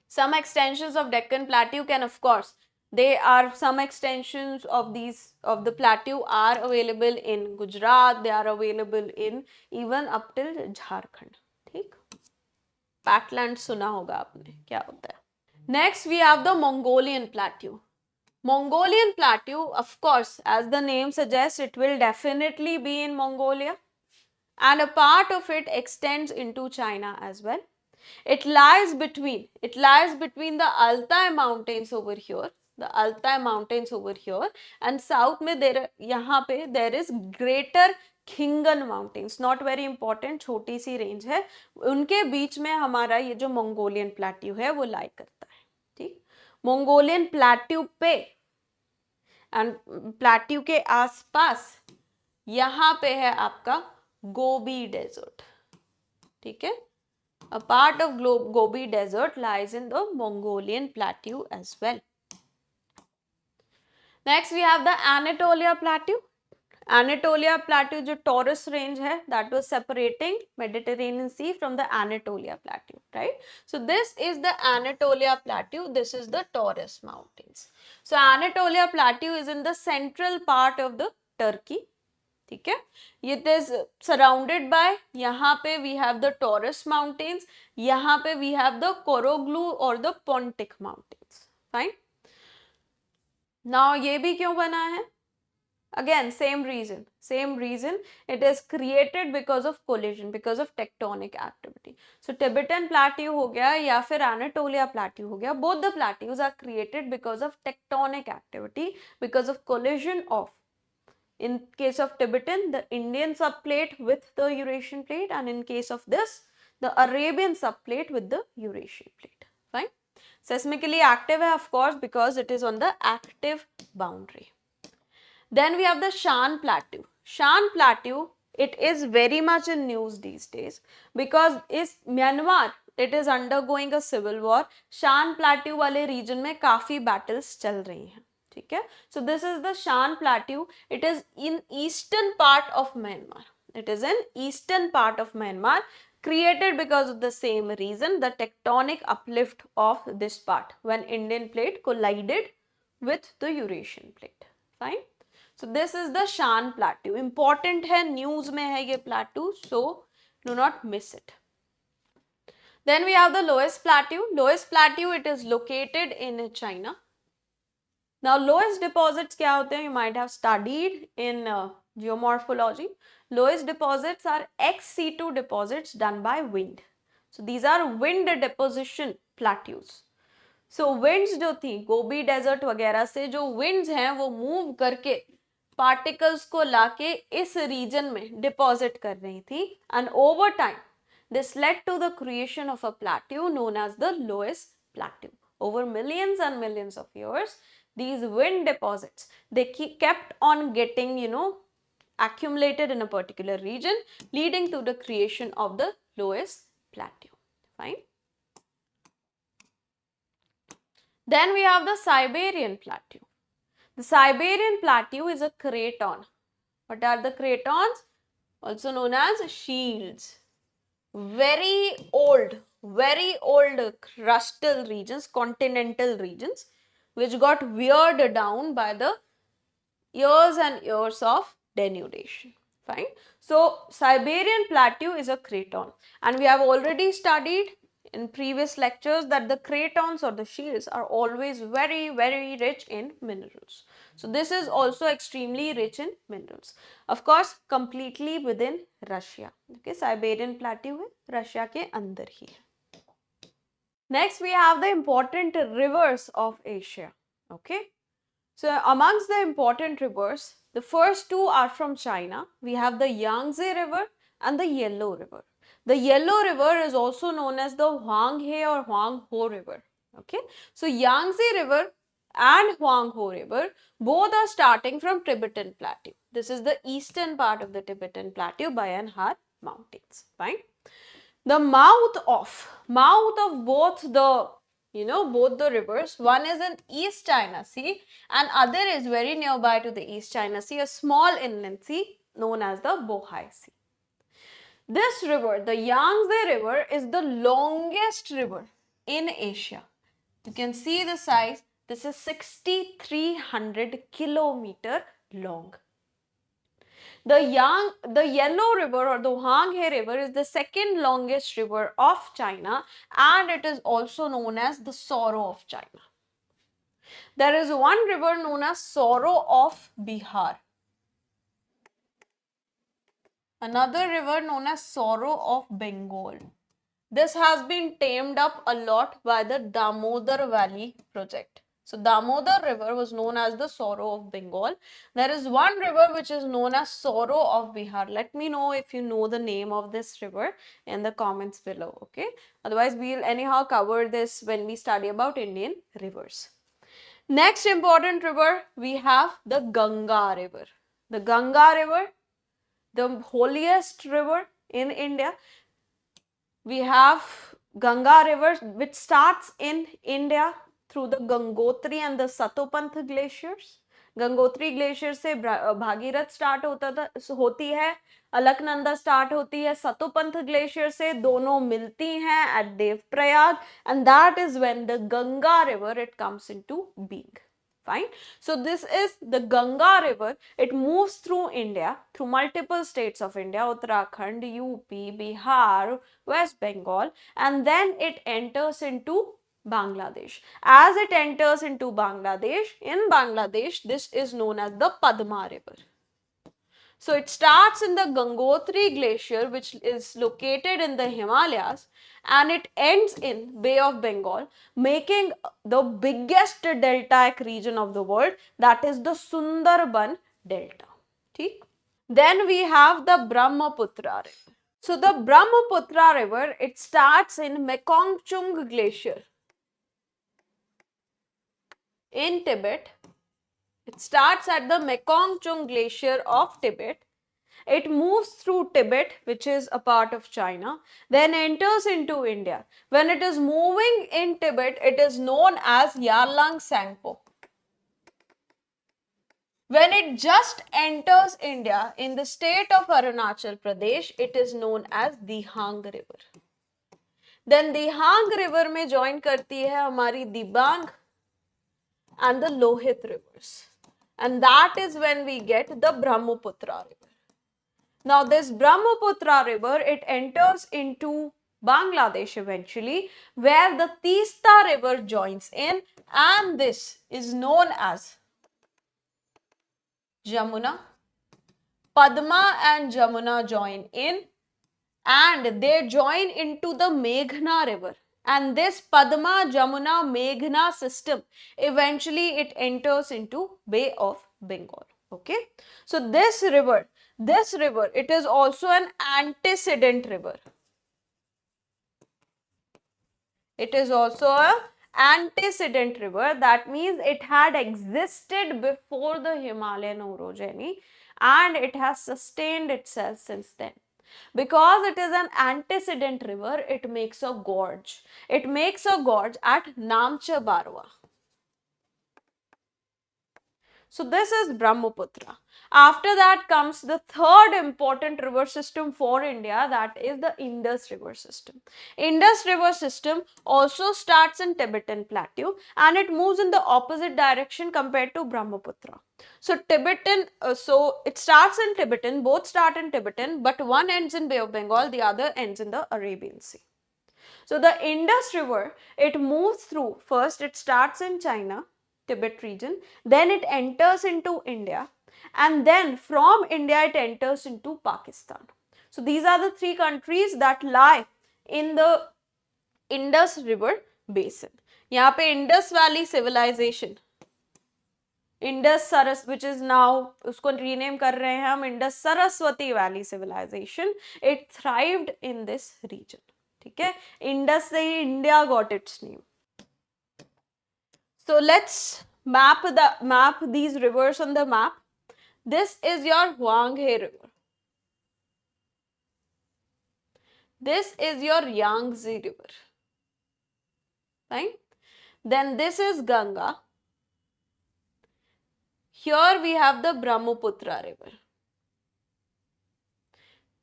Some extensions of Deccan Plateau can, of course, some extensions of the plateau are available in Gujarat. They are available in even up till Jharkhand. ठीक. Patland सुना होगा आपने, क्या होता है. Next we have the Mongolian Plateau. Mongolian Plateau, of course, as the name suggests, it will definitely be in Mongolia, and a part of it extends into China as well. It lies between the Altai mountains over here, and south में there is Greater Khingan Mountains. Not very important, छोटी सी range है. उनके बीच में हमारा ये जो Mongolian plateau है वो लाई करता है. ठीक. मंगोलियन प्लेट्यू पे एंड प्लेट्यू के आसपास यहाँ पे है आपका गोबी डेजर्ट, ठीक है. A part of Gobi Desert lies in the Mongolian plateau as well. Next we have the Anatolia Plateau. Anatolia Plateau जो Taurus range है, that was separating Mediterranean Sea from the Anatolia Plateau, right? So this is the Anatolia Plateau, this is the Taurus Mountains. So Anatolia Plateau is in the central part of the Turkey. ठीक है. It is surrounded by, यहाँ पे we have the Taurus mountains, यहाँ पे we have the Koroglu or the Pontic mountains. Fine. Now ये भी क्यों बना है? Again same reason, it is created because of collision, because of tectonic activity. So Tibetan plateau हो गया या फिर Anatolia plateau हो गया, both the plateaus are created because of tectonic activity, because of collision of, in case of Tibetan, the Indian subplate with the Eurasian plate, and in case of this, the Arabian subplate with the Eurasian plate. Fine. Seismically active है, of course, because it is on the active boundary. Then we have the Shan Plateau. Shan Plateau, it is very much in news these days because is Myanmar, it is undergoing a civil war. Shan Plateau वाले region में काफी battles चल रही हैं. ठीक है. So this is the Shan Plateau. It is in eastern part of Myanmar. It is in eastern part of Myanmar, created because of the same reason, the tectonic uplift of this part when Indian plate collided with the Eurasian plate. Fine. So this is the Shan Plateau. Important है, news में है ये plateau, so do not miss it. Then we have the Loess Plateau. Loess Plateau, it is located in China. Now Loess deposits क्या होते हैं? You might have studied in geomorphology. Loess deposits are ex-situ deposits done by wind. So these are wind deposition plateaus. So winds जो थी Gobi desert वगैरह से जो winds हैं वो move करके particles को लाके इस region में deposit कर रही थी, and over time this led to the creation of a plateau known as the Loess Plateau. Over millions and millions of years, these wind deposits, they kept on getting, accumulated in a particular region, leading to the creation of the Loess Plateau. Fine. Then we have the Siberian Plateau. The Siberian Plateau is a craton. What are the cratons? Also known as shields. Very old crustal regions, continental regions, which got weared down by the years and years of denudation. Fine. So Siberian Plateau is a craton, and we have already studied in previous lectures that the cratons or the shields are always very rich in minerals. So this is also extremely rich in minerals. Of course, completely within Russia. Okay, Siberian Plateau है Russia के अंदर ही है. Next we have the important rivers of Asia. Okay, so amongst the important rivers, the first two are from China. We have the Yangtze River and the Yellow River. The Yellow River is also known as the Hwanghae or Hwangho River. Okay, so Yangtze River and Hwangho River both are starting from Tibetan Plateau. This is the eastern part of the Tibetan Plateau, Bayanhar Mountains. Fine. The mouth of both the both the rivers, one is in East China Sea and other is very nearby to the East China Sea, a small inland sea known as the Bohai Sea. This river, the Yangtze River, is the longest river in Asia. You can see the size. This is 6,300 kilometer long. The Yellow River or the Hwanghae River is the second longest river of China, and it is also known as the Sorrow of China. There is one river known as Sorrow of Bihar. Another river known as Sorrow of Bengal. This has been tamed up a lot by the Damodar Valley project. So Damodar River was known as the Sorrow of Bengal. There is one river which is known as Sorrow of Bihar. Let me know if you know the name of this river in the comments below, okay? Otherwise, we'll anyhow cover this when we study about Indian rivers. Next important river, we have the Ganga river. The Ganga river, the holiest river in India. We have Ganga river, which starts in India through the Gangotri and the Satopant glaciers. Gangotri glacier से Bhagirath start होती है, Alaknanda start होती है Satopanth glacier से, दोनों मिलती हैं at Devprayag, and that is when the Ganga river it comes into being. Fine. So this is the Ganga river. It moves through India, through multiple states of India, Uttarakhand, UP, Bihar, West Bengal, and then it enters into Bangladesh. As it enters into Bangladesh, in Bangladesh, this is known as the Padma river. So it starts in the Gangotri glacier, which is located in the Himalayas, and it ends in Bay of Bengal, making the biggest deltaic region of the world, that is the Sundarban Delta. Okay? Then we have the Brahmaputra river. So the Brahmaputra river, it starts in Mekongchung glacier in Tibet. It starts at the Mekongchung glacier of Tibet. It moves through Tibet, which is a part of China, then enters into India. When it is moving in Tibet, it is known as Yarlung Sangpo. When it just enters India in the state of Arunachal Pradesh, it is known as Dihang river. Then Dihang river में join करती है हमारी Dibang and the Lohit rivers. And that is when we get the Brahmaputra river. Now this Brahmaputra river, it enters into Bangladesh eventually, where the Teesta river joins in, and this is known as Jamuna. Padma and Jamuna join in, and they join into the Meghna river. And this Padma, Jamuna, Meghna system, eventually it enters into Bay of Bengal. Okay. So this river, it is also an antecedent river. It is also an antecedent river. That means it had existed before the Himalayan orogeny, and it has sustained itself since then. Because it is an antecedent river, it makes a gorge. It makes a gorge at Namcha Barwa. So this is Brahmaputra. After that comes the third important river system for India, that is the Indus river system. Indus river system also starts in Tibetan plateau, and it moves in the opposite direction compared to Brahmaputra. So it starts in Tibetan, both start in Tibetan, but one ends in Bay of Bengal, the other ends in the Arabian Sea. So the Indus river, it moves through, first it starts in China, Tibet region, then it enters into India, and then from India it enters into Pakistan. So these are the three countries that lie in the Indus river basin. यहाँ पे Indus Valley civilization, Indus Saras, which is now उसको rename कर रहे हैं हम Indus Saraswati Valley civilization, it thrived in this region. ठीक है, Indus से ही India got its name. So let's map these rivers on the map. This is your Huanghe river. This is your Yangtze river. Right? Then this is Ganga. Here we have the Brahmaputra river.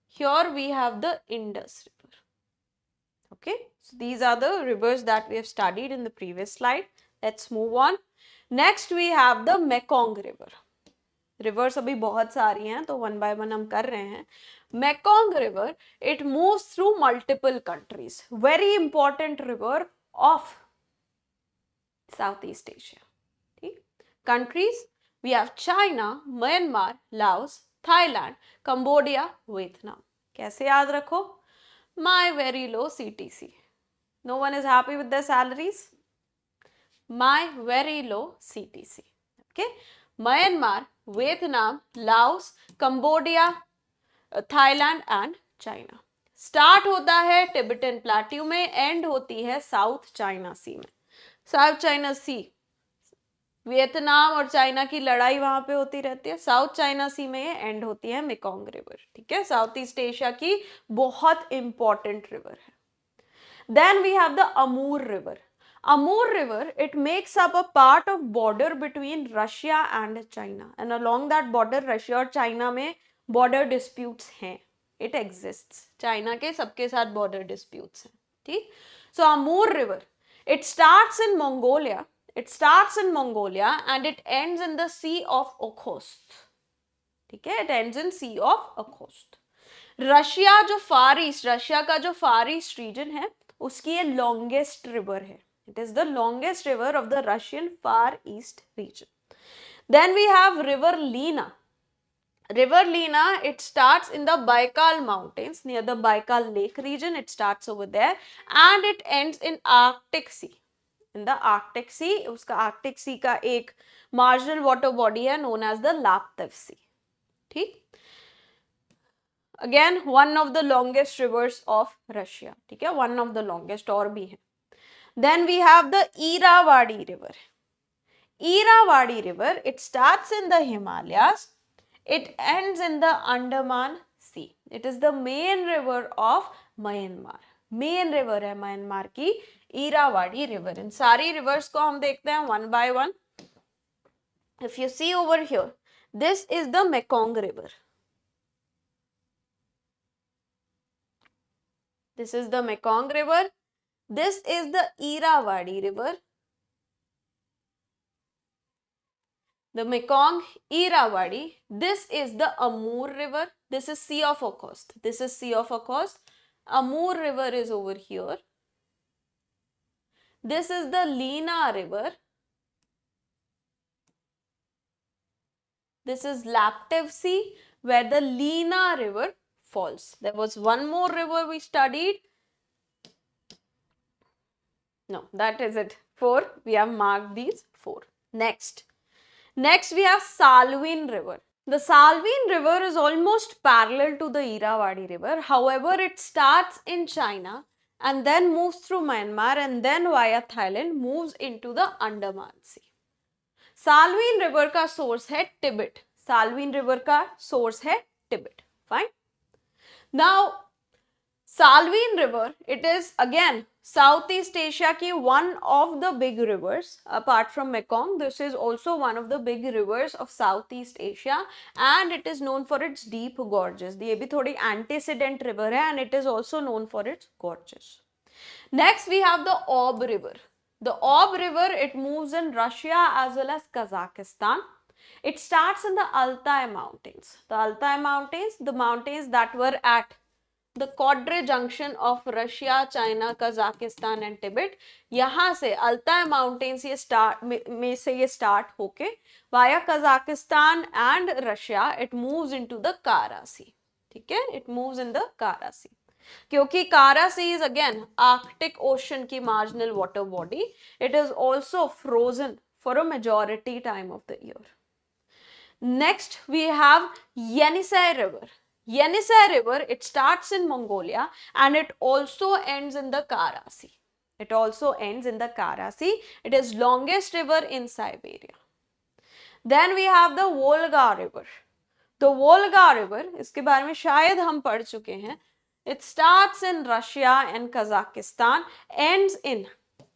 Here we have the Indus river. Okay, so these are the rivers that we have studied in the previous slide. Let's move on. Next we have the Mekong river. Rivers अभी बहुत सारी हैं, तो one by one हम कर रहे हैं. Mekong river, it moves through multiple countries. Very important river of Southeast Asia. Okay? Countries, we have China, Myanmar, Laos, Thailand, Cambodia, Vietnam. कैसे याद रखो? My very low CTC. No one is happy with their salaries? My very low CTC. Okay? Myanmar, Vietnam, Laos, Cambodia, Thailand and China. Start होता है Tibetan Plateau में, end होती है South China Sea में. South China Sea Vietnam और China की लड़ाई वहां पे होती रहती है। साउथ चाइना सी में ये एंड होती है मेकोंग रिवर, ठीक है, साउथ ईस्ट एशिया की बहुत इंपॉर्टेंट रिवर है। Then we have the Amur river. Amur River, it makes up a part of border between Russia and China, and along that border Russia और China में border disputes हैं, it exists, China के सबके साथ border disputes हैं, ठीक। So Amur River, it starts in Mongolia, and it ends in the Sea of Okhotsk, ठीक है, it ends in Sea of Okhotsk। Russia जो फार ईस्ट, रशिया का जो फार ईस्ट रीजन है उसकी ये लॉन्गेस्ट रिवर है, it is the longest river of the Russian far east region. Then we have river Lena. River Lena, it starts in the Baikal mountains near the Baikal lake region, it starts over there and it ends in Arctic Sea, in the Arctic Sea। उसका Arctic Sea का एक marginal water body है known as the Laptev Sea, ठीक। Again one of the longest rivers of Russia, ठीक है, one of the longest और भी है। Then we have the Irrawaddy river. Irrawaddy river, it starts in the Himalayas, it ends in the Andaman sea, it is the main river of Myanmar, main river है Myanmar की Irrawaddy river. इन सारी reverse को हम देखते हैं one by one. If you see over here, this is the Mekong river, this is the Mekong river, this is the Irrawaddy river, the Mekong, Irrawaddy, this is the Amur river, this is Sea of Okhotsk, this is Sea of Okhotsk, Amur river is over here, this is the Lena river, this is Laptev Sea where the Lena river falls. There was one more river we studied. No, that is it. 4. We have marked these 4. Next we have Salween River. The Salween River is almost parallel to the Irrawaddy River. However, it starts in China and then moves through Myanmar and then via Thailand moves into the Andaman Sea. Salween River का source है Tibet. Salween River का source है Tibet. Fine. Now, Salween River, it is again Southeast Asia की one of the big rivers. Apart from Mekong, this is also one of the big rivers of Southeast Asia and it is known for its deep gorges. ये भी थोड़ी antecedent river है and it is also known for its gorges. Next we have the Ob River. The Ob River, it moves in Russia as well as Kazakhstan. It starts in the Altai Mountains. The Altai Mountains, the mountains that were at the quadri junction of Russia, China, Kazakhstan and Tibet. यहाँ से Altai Mountains ये start में से ये start होके via Kazakhstan and Russia it moves into the Kara Sea. ठीक है, it moves in the Kara Sea. क्योंकि Kara Sea is again Arctic Ocean की marginal water body. It is also frozen for a majority time of the year. Next we have Yenisei River. Yenisei River, it starts in Mongolia and it also ends in the Kara Sea. It also ends in the Kara Sea. It is longest river in Siberia. Then we have the Volga River. The Volga River, इसके बारे में शायद हम पढ़ चुके हैं. It starts in Russia and Kazakhstan, ends in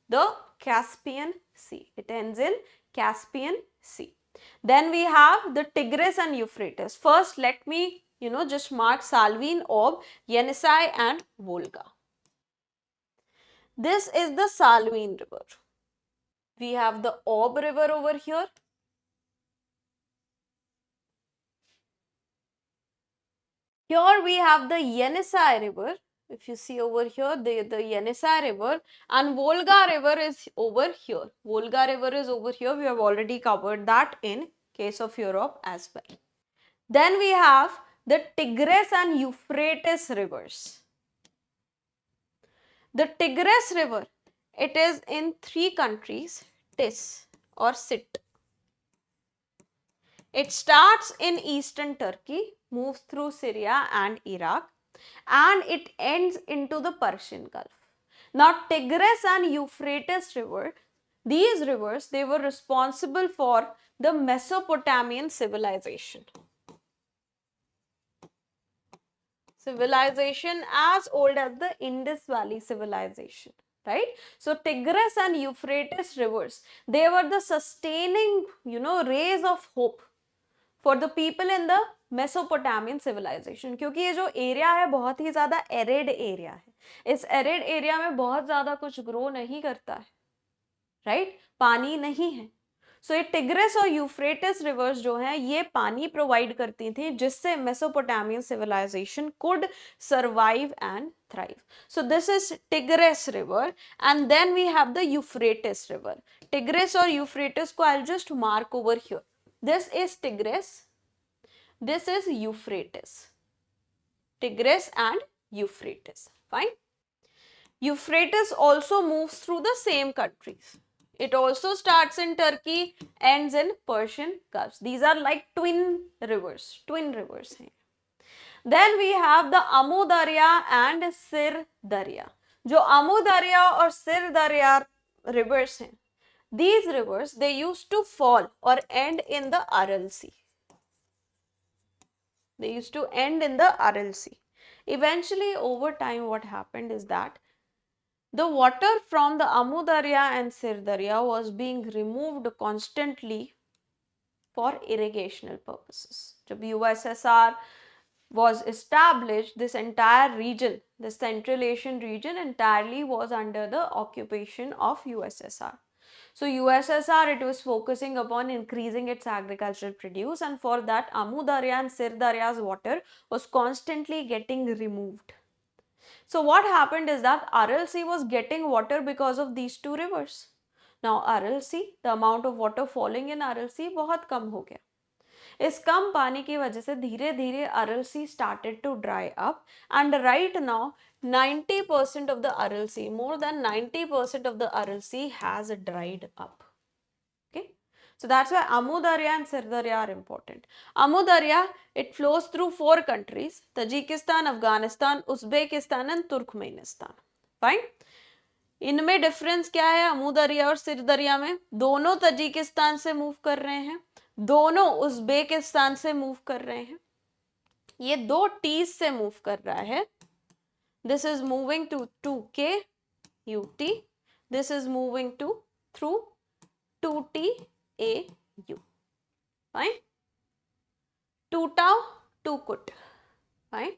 the Caspian Sea. It ends in Caspian Sea. Then we have the Tigris and Euphrates. First, let me just mark Salween, Ob, Yenisei and Volga. This is the Salween River. We have the Ob River over here. Here we have the Yenisei River. If you see over here, the Yenisei River, and Volga River is over here. Volga River is over here. We have already covered that in case of Europe as well. Then we have the Tigris and Euphrates rivers. The Tigris River, it is in 3 countries, Tis or Sit. It starts in eastern Turkey, moves through Syria and Iraq, and it ends into the Persian Gulf. Now, Tigris and Euphrates River, These rivers, they were responsible for the Mesopotamian civilization. Civilization as old as the Indus Valley civilization, right? So Tigris and Euphrates rivers, they were the sustaining, rays of hope for the people in the Mesopotamian civilization. क्योंकि ये जो area है बहुत ही ज़्यादा arid area है, इस arid area में बहुत ज़्यादा कुछ ग्रो नहीं करता है, राइट? पानी नहीं है. सो ये टिग्रिस और यूफ्रेटिस रिवर्स जो हैं ये पानी प्रोवाइड करती थी जिससे Mesopotamian civilisation could survive and thrive. So this is Tigris river and then we have the Euphrates river. Tigris और यूफ्रेटिस को I just mark over here. This is Tigris, this is Euphrates. Tigris and Euphrates. Fine. Euphrates also moves through the same countries. It also starts in Turkey, ends in Persian Gulf. These are like twin rivers. Then we have the Amu Darya and Sir Darya. जो Amu Darya और Sir Darya rivers हैं, these rivers, they used to fall or end in the Aral Sea. They used to end in the Aral Sea. Eventually, over time, what happened is that the water from the Amu Darya and Sir Darya was being removed constantly for irrigational purposes. जब USSR was established, this entire region, the Central Asian region, entirely was under the occupation of USSR. So USSR, it was focusing upon increasing its agricultural produce, and for that Amu Darya and Sir Darya's water was constantly getting removed. So what happened is that Aral Sea was getting water because of these two rivers. Now Aral Sea, the amount of water falling in Aral Sea बहुत कम हो गया. इस कम पानी की वजह से धीरे धीरे Aral Sea started to dry up, and right now 90% of the Aral Sea, more than 90% of the Aral Sea has dried up. Okay, so that's why Amu Darya and Sir Darya are important. Amu Darya, it flows through 4 countries: Tajikistan, Afghanistan, Uzbekistan and Turkmenistan. Fine. इनमें difference क्या है? अमू दरिया और सिर दरिया में दोनों Tajikistan से मूव कर रहे हैं, दोनों उज्बेकिस्तान से मूव कर रहे हैं. ये दो टीज से मूव कर रहा है. This is moving to 2K UT. This is moving to through 2T AU. Fine. 2 tau, 2 kut. Fine.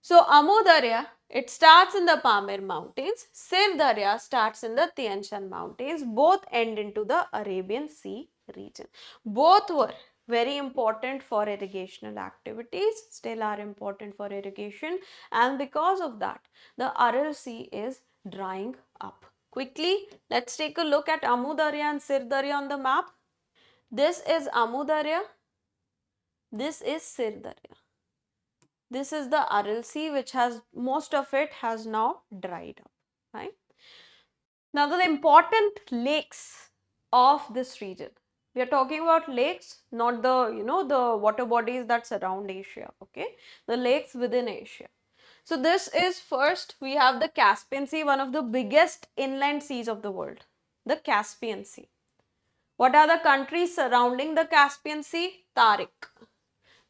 So Amu Darya, it starts in the Pamir Mountains. Sir Darya starts in the Tian Shan Mountains. Both end into the Arabian Sea region. Both were very important for irrigational activities, still are important for irrigation, and because of that, the Aral Sea is drying up. Quickly, let's take a look at Amu Darya and Sir Darya on the map. This is Amu Darya. This is Sir Darya. This is the Aral Sea, which has, most of it has now dried up, right? Now the important lakes of this region. We are talking about lakes, not the, the water bodies that surround Asia, okay? The lakes within Asia. So this is, first we have the Caspian Sea, one of the biggest inland seas of the world, the Caspian Sea. What are the countries surrounding the Caspian Sea? Tariq.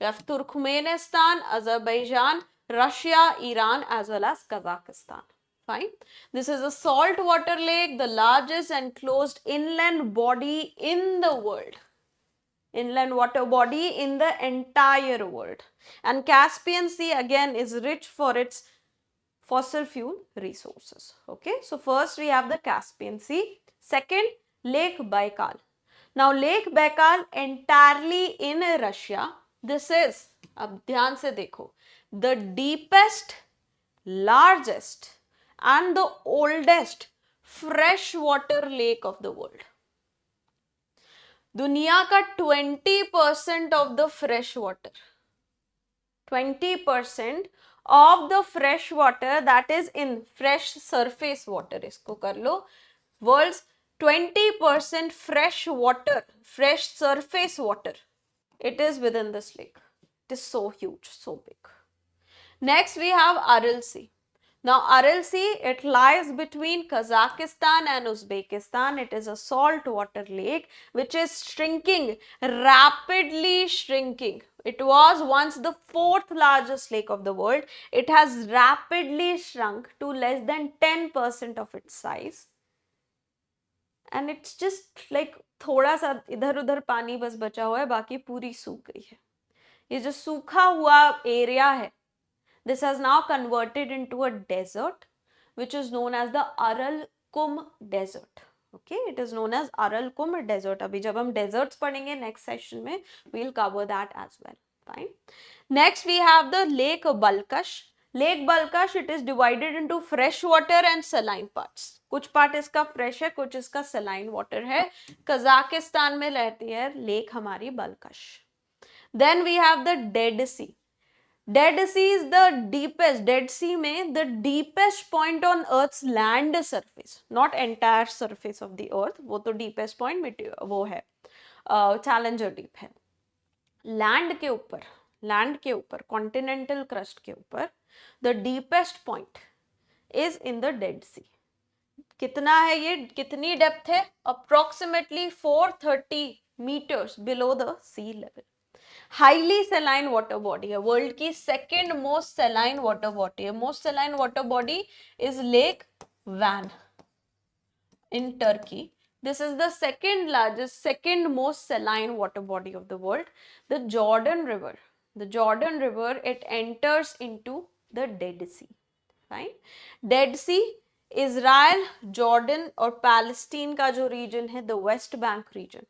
We have Turkmenistan, Azerbaijan, Russia, Iran, as well as Kazakhstan. Fine. This is a saltwater lake, the largest enclosed inland body in the world. Inland water body in the entire world. And Caspian Sea again is rich for its fossil fuel resources. Okay. So first we have the Caspian Sea. Second, Lake Baikal. Now Lake Baikal entirely in Russia. This is, अब ध्यान से देखो, the deepest, largest and the oldest freshwater lake of the world. दुनिया का 20% of the fresh water, 20% of the fresh water that is in fresh surface water, इसको कर लो, world's 20% fresh water, fresh surface water, it is within this lake. It is so huge, so big. Next we have Aral Sea. Now, Aral Sea, it lies between Kazakhstan and Uzbekistan. It is a saltwater lake which is shrinking, rapidly shrinking. It was once the fourth largest lake of the world. It has rapidly shrunk to less than 10% of its size. And it's just like थोड़ा सा इधर उधर पानी बस बचा हुआ है, बाकी पूरी सूख गई है. ये जो सूखा हुआ एरिया है, this has now converted into a desert, which is known as the Aral-Kum Desert. Okay, it is known as Aral-Kum Desert. अभी जब हम deserts पढ़ेंगे next session में, we'll cover that as well. Fine. Next, we have the Lake Balkhash. Lake Balkhash, it is divided into fresh water and saline parts. कुछ part इसका fresh है, कुछ इसका saline water है. कजाकिस्तान में रहती है लेक हमारी बल्कश. Then we have the Dead Sea. Dead Sea is the deepest, Dead Sea में the deepest point on Earth's land surface, not entire surface of the Earth, वो तो deepest point वो है, Challenger Deep है. Land के ऊपर, continental crust के ऊपर, the deepest point is in the Dead Sea. कितना है ये, कितनी depth है? Approximately 430 meters below the sea level. Highly saline water body है, वर्ल्ड की second most saline water body है. Most saline water body is lake Van in Turkey. This is the second largest, second most saline water body of the world. The Jordan River. The Jordan River, it enters into the Dead Sea. Fine. Dead Sea, Israel, Jordan और Palestine का जो reason है, the West Bank region,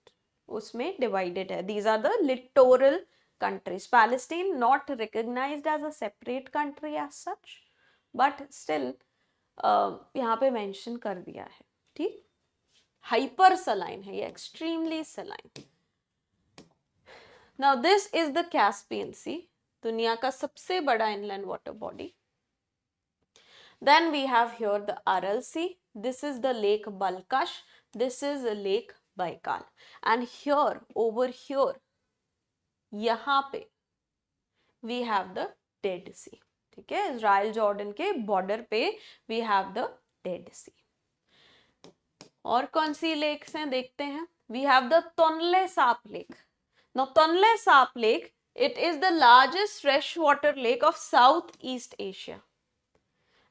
उसमें divided है. These are the littoral countries. Palestine not recognized as a separate country as such, but still यहाँ पे mention कर दिया है. ठीक, हाइपर सलाइन है ये, extremely saline. Now this is the Caspian sea, दुनिया का सबसे बड़ा inland water body. Then we have here the Aral sea. This is the lake Balkhash. This is the lake Baikal. And here, over here, यहाँ पे we have the Dead Sea. ठीक है, Israel Jordan के border पे we have the Dead Sea. और कौन सी lakes हैं देखते हैं. We have the तोनले Sap lake. Now Tonle Sap lake, it is the largest freshwater lake of Southeast Asia,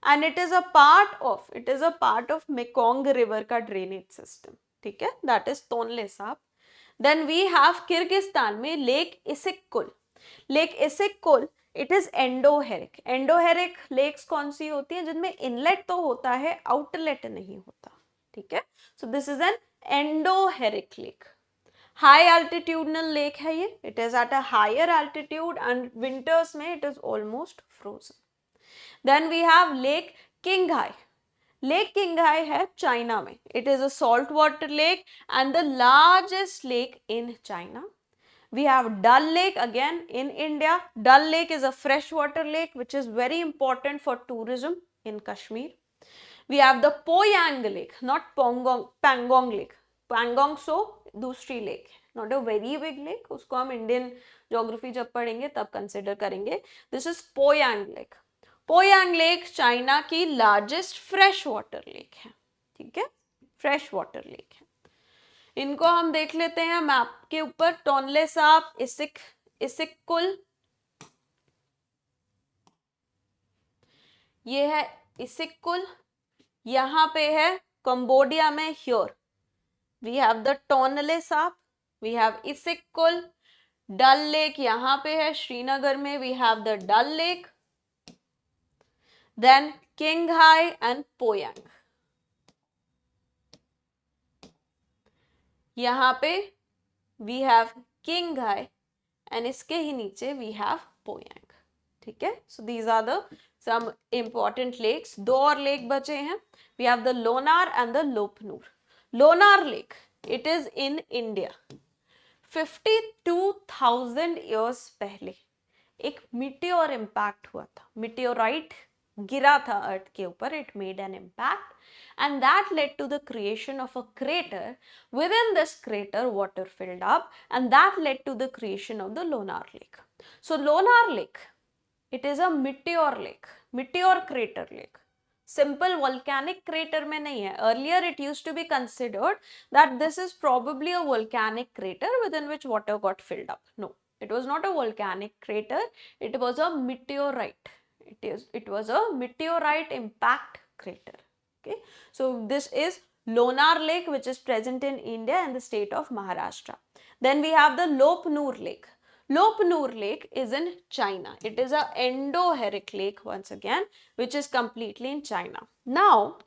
and it is a part of Mekong River का drainage system. ठीक है, that is Tonle Sap. Then we have Kyrgyzstan में lake Issyk Kul. Lake Issyk Kul, it is endorheic. Endorheic lakes कौन सी होती हैं? जिनमें inlet तो होता है, आउटलेट नहीं होता. ठीक है, so this is an endorheic lake. High altitudinal lake है ये. It is at a higher altitude and winters में it is almost frozen. Then we have lake Qinghai. Lake Qinghai है चाइना में. It is a salt water lake and the largest lake in China. We have Dal Lake again in India. Dal Lake is a freshwater lake which is very important for tourism in Kashmir. We have the Poyang Lake, not Pangong Lake. Pangong so दूसरी lake, not a very big lake. उसको हम Indian geography जब पढ़ेंगे तब consider करेंगे. This is Poyang Lake. Poyang Lake China की largest freshwater lake है. ठीक है, freshwater lake है. इनको हम देख लेते हैं मैप के ऊपर. टोनले साप, इसिक्कुल, ये है इसिक्कुल. यहाँ पे है कंबोडिया में, here we have the Tonle Sap, we have Issyk Kul. Dal lake यहाँ पे है श्रीनगर में, we have the Dal lake. Then Qinghai and Poyang. यहाँ पे वी हैव किंगहाई एंड इसके ही नीचे वी हैव पोयांग. ठीक है, so these are the some important lakes. दो और लेक बचे हैं. We have the Lonar and the Lop Nur. Lonar lake, it is in India. 52,000 years पहले एक मीटियोर इम्पैक्ट हुआ था. मीटियोराइट गिरा था अर्थ के ऊपर. It made an impact and that led to the creation of a crater. Within this crater, water filled up and that led to the creation of the Lonar Lake. So Lonar Lake, it is a meteor lake, meteor crater lake. Simple volcanic crater में नहीं है. Earlier it used to be considered that this is probably a volcanic crater with in which water got filled up. No, it was not a volcanic crater, it was a meteorite. It was a meteorite impact crater. Okay, so this is Lonar Lake, which is present in India and the state of Maharashtra. Then we have the Lop Nur Lake. Lop Nur Lake is in China. It is a endorheic lake once again, which is completely in China. Now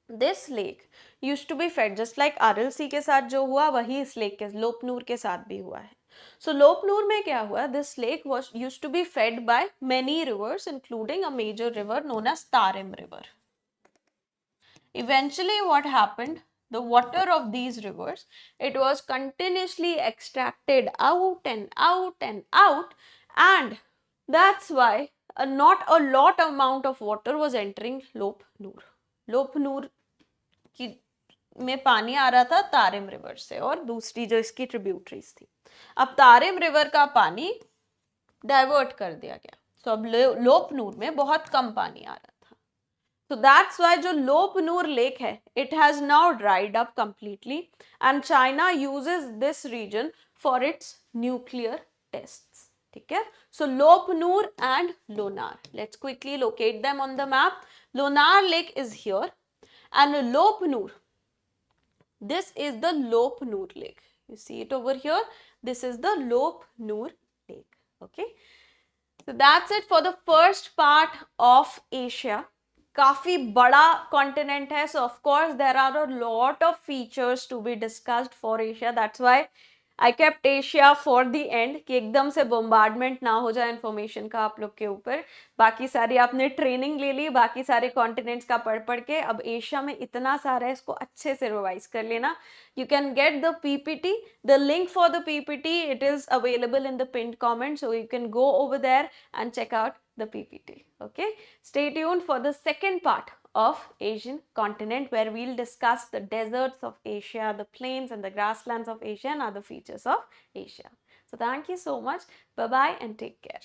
this lake used to be fed just like Aral Sea के साथ जो हुआ वही इस lake के लोपनूर के साथ भी हुआ है. So लोपनूर में क्या हुआ? This lake was used to be fed by many rivers, including a major river known as Tarim River. Eventually, what happened? The water of these rivers, it was continuously extracted out and out and out, and that's why not a lot amount of water was entering लोपनूर. लोपनूर की में पानी आ रहा था Tarim river से और दूसरी जो इसकी ट्रिब्यूटरीज थी. अब तारिम रिवर का पानी डाइवर्ट कर दिया गया. सो अब लोपनूर में बहुत कम पानी आ रहा था. So that's why जो लोपनूर लेक है, it has now dried up completely and China uses this region for its nuclear tests. ठीक है? So लोपनूर and Lonar. Let's quickly locate them on the map. Lonar Lake is here and Lopnur. This is the Lopnur Lake. You see it over here. This is the Lopnur Lake. Okay. So that's it for the first part of Asia. काफी बड़ा continent है, so of course there are a lot of features to be discussed for Asia. That's why I kept Asia for the end कि एकदम से bombardment ना हो जाए information का आप लोग के ऊपर. बाकी सारी आपने ट्रेनिंग ले ली, बाकी सारे कॉन्टिनेंट्स का पढ़ के. अब एशिया में इतना सारा है, इसको अच्छे से रिवाइज कर लेना. You can get the PPT. The link for the PPT, it is available in the pinned comment, so you can go over there and check out the PPT. Okay, stay tuned for the second part of Asian continent, where we'll discuss the deserts of Asia, the plains and the grasslands of Asia, and other features of Asia. So thank you so much. Bye bye and take care.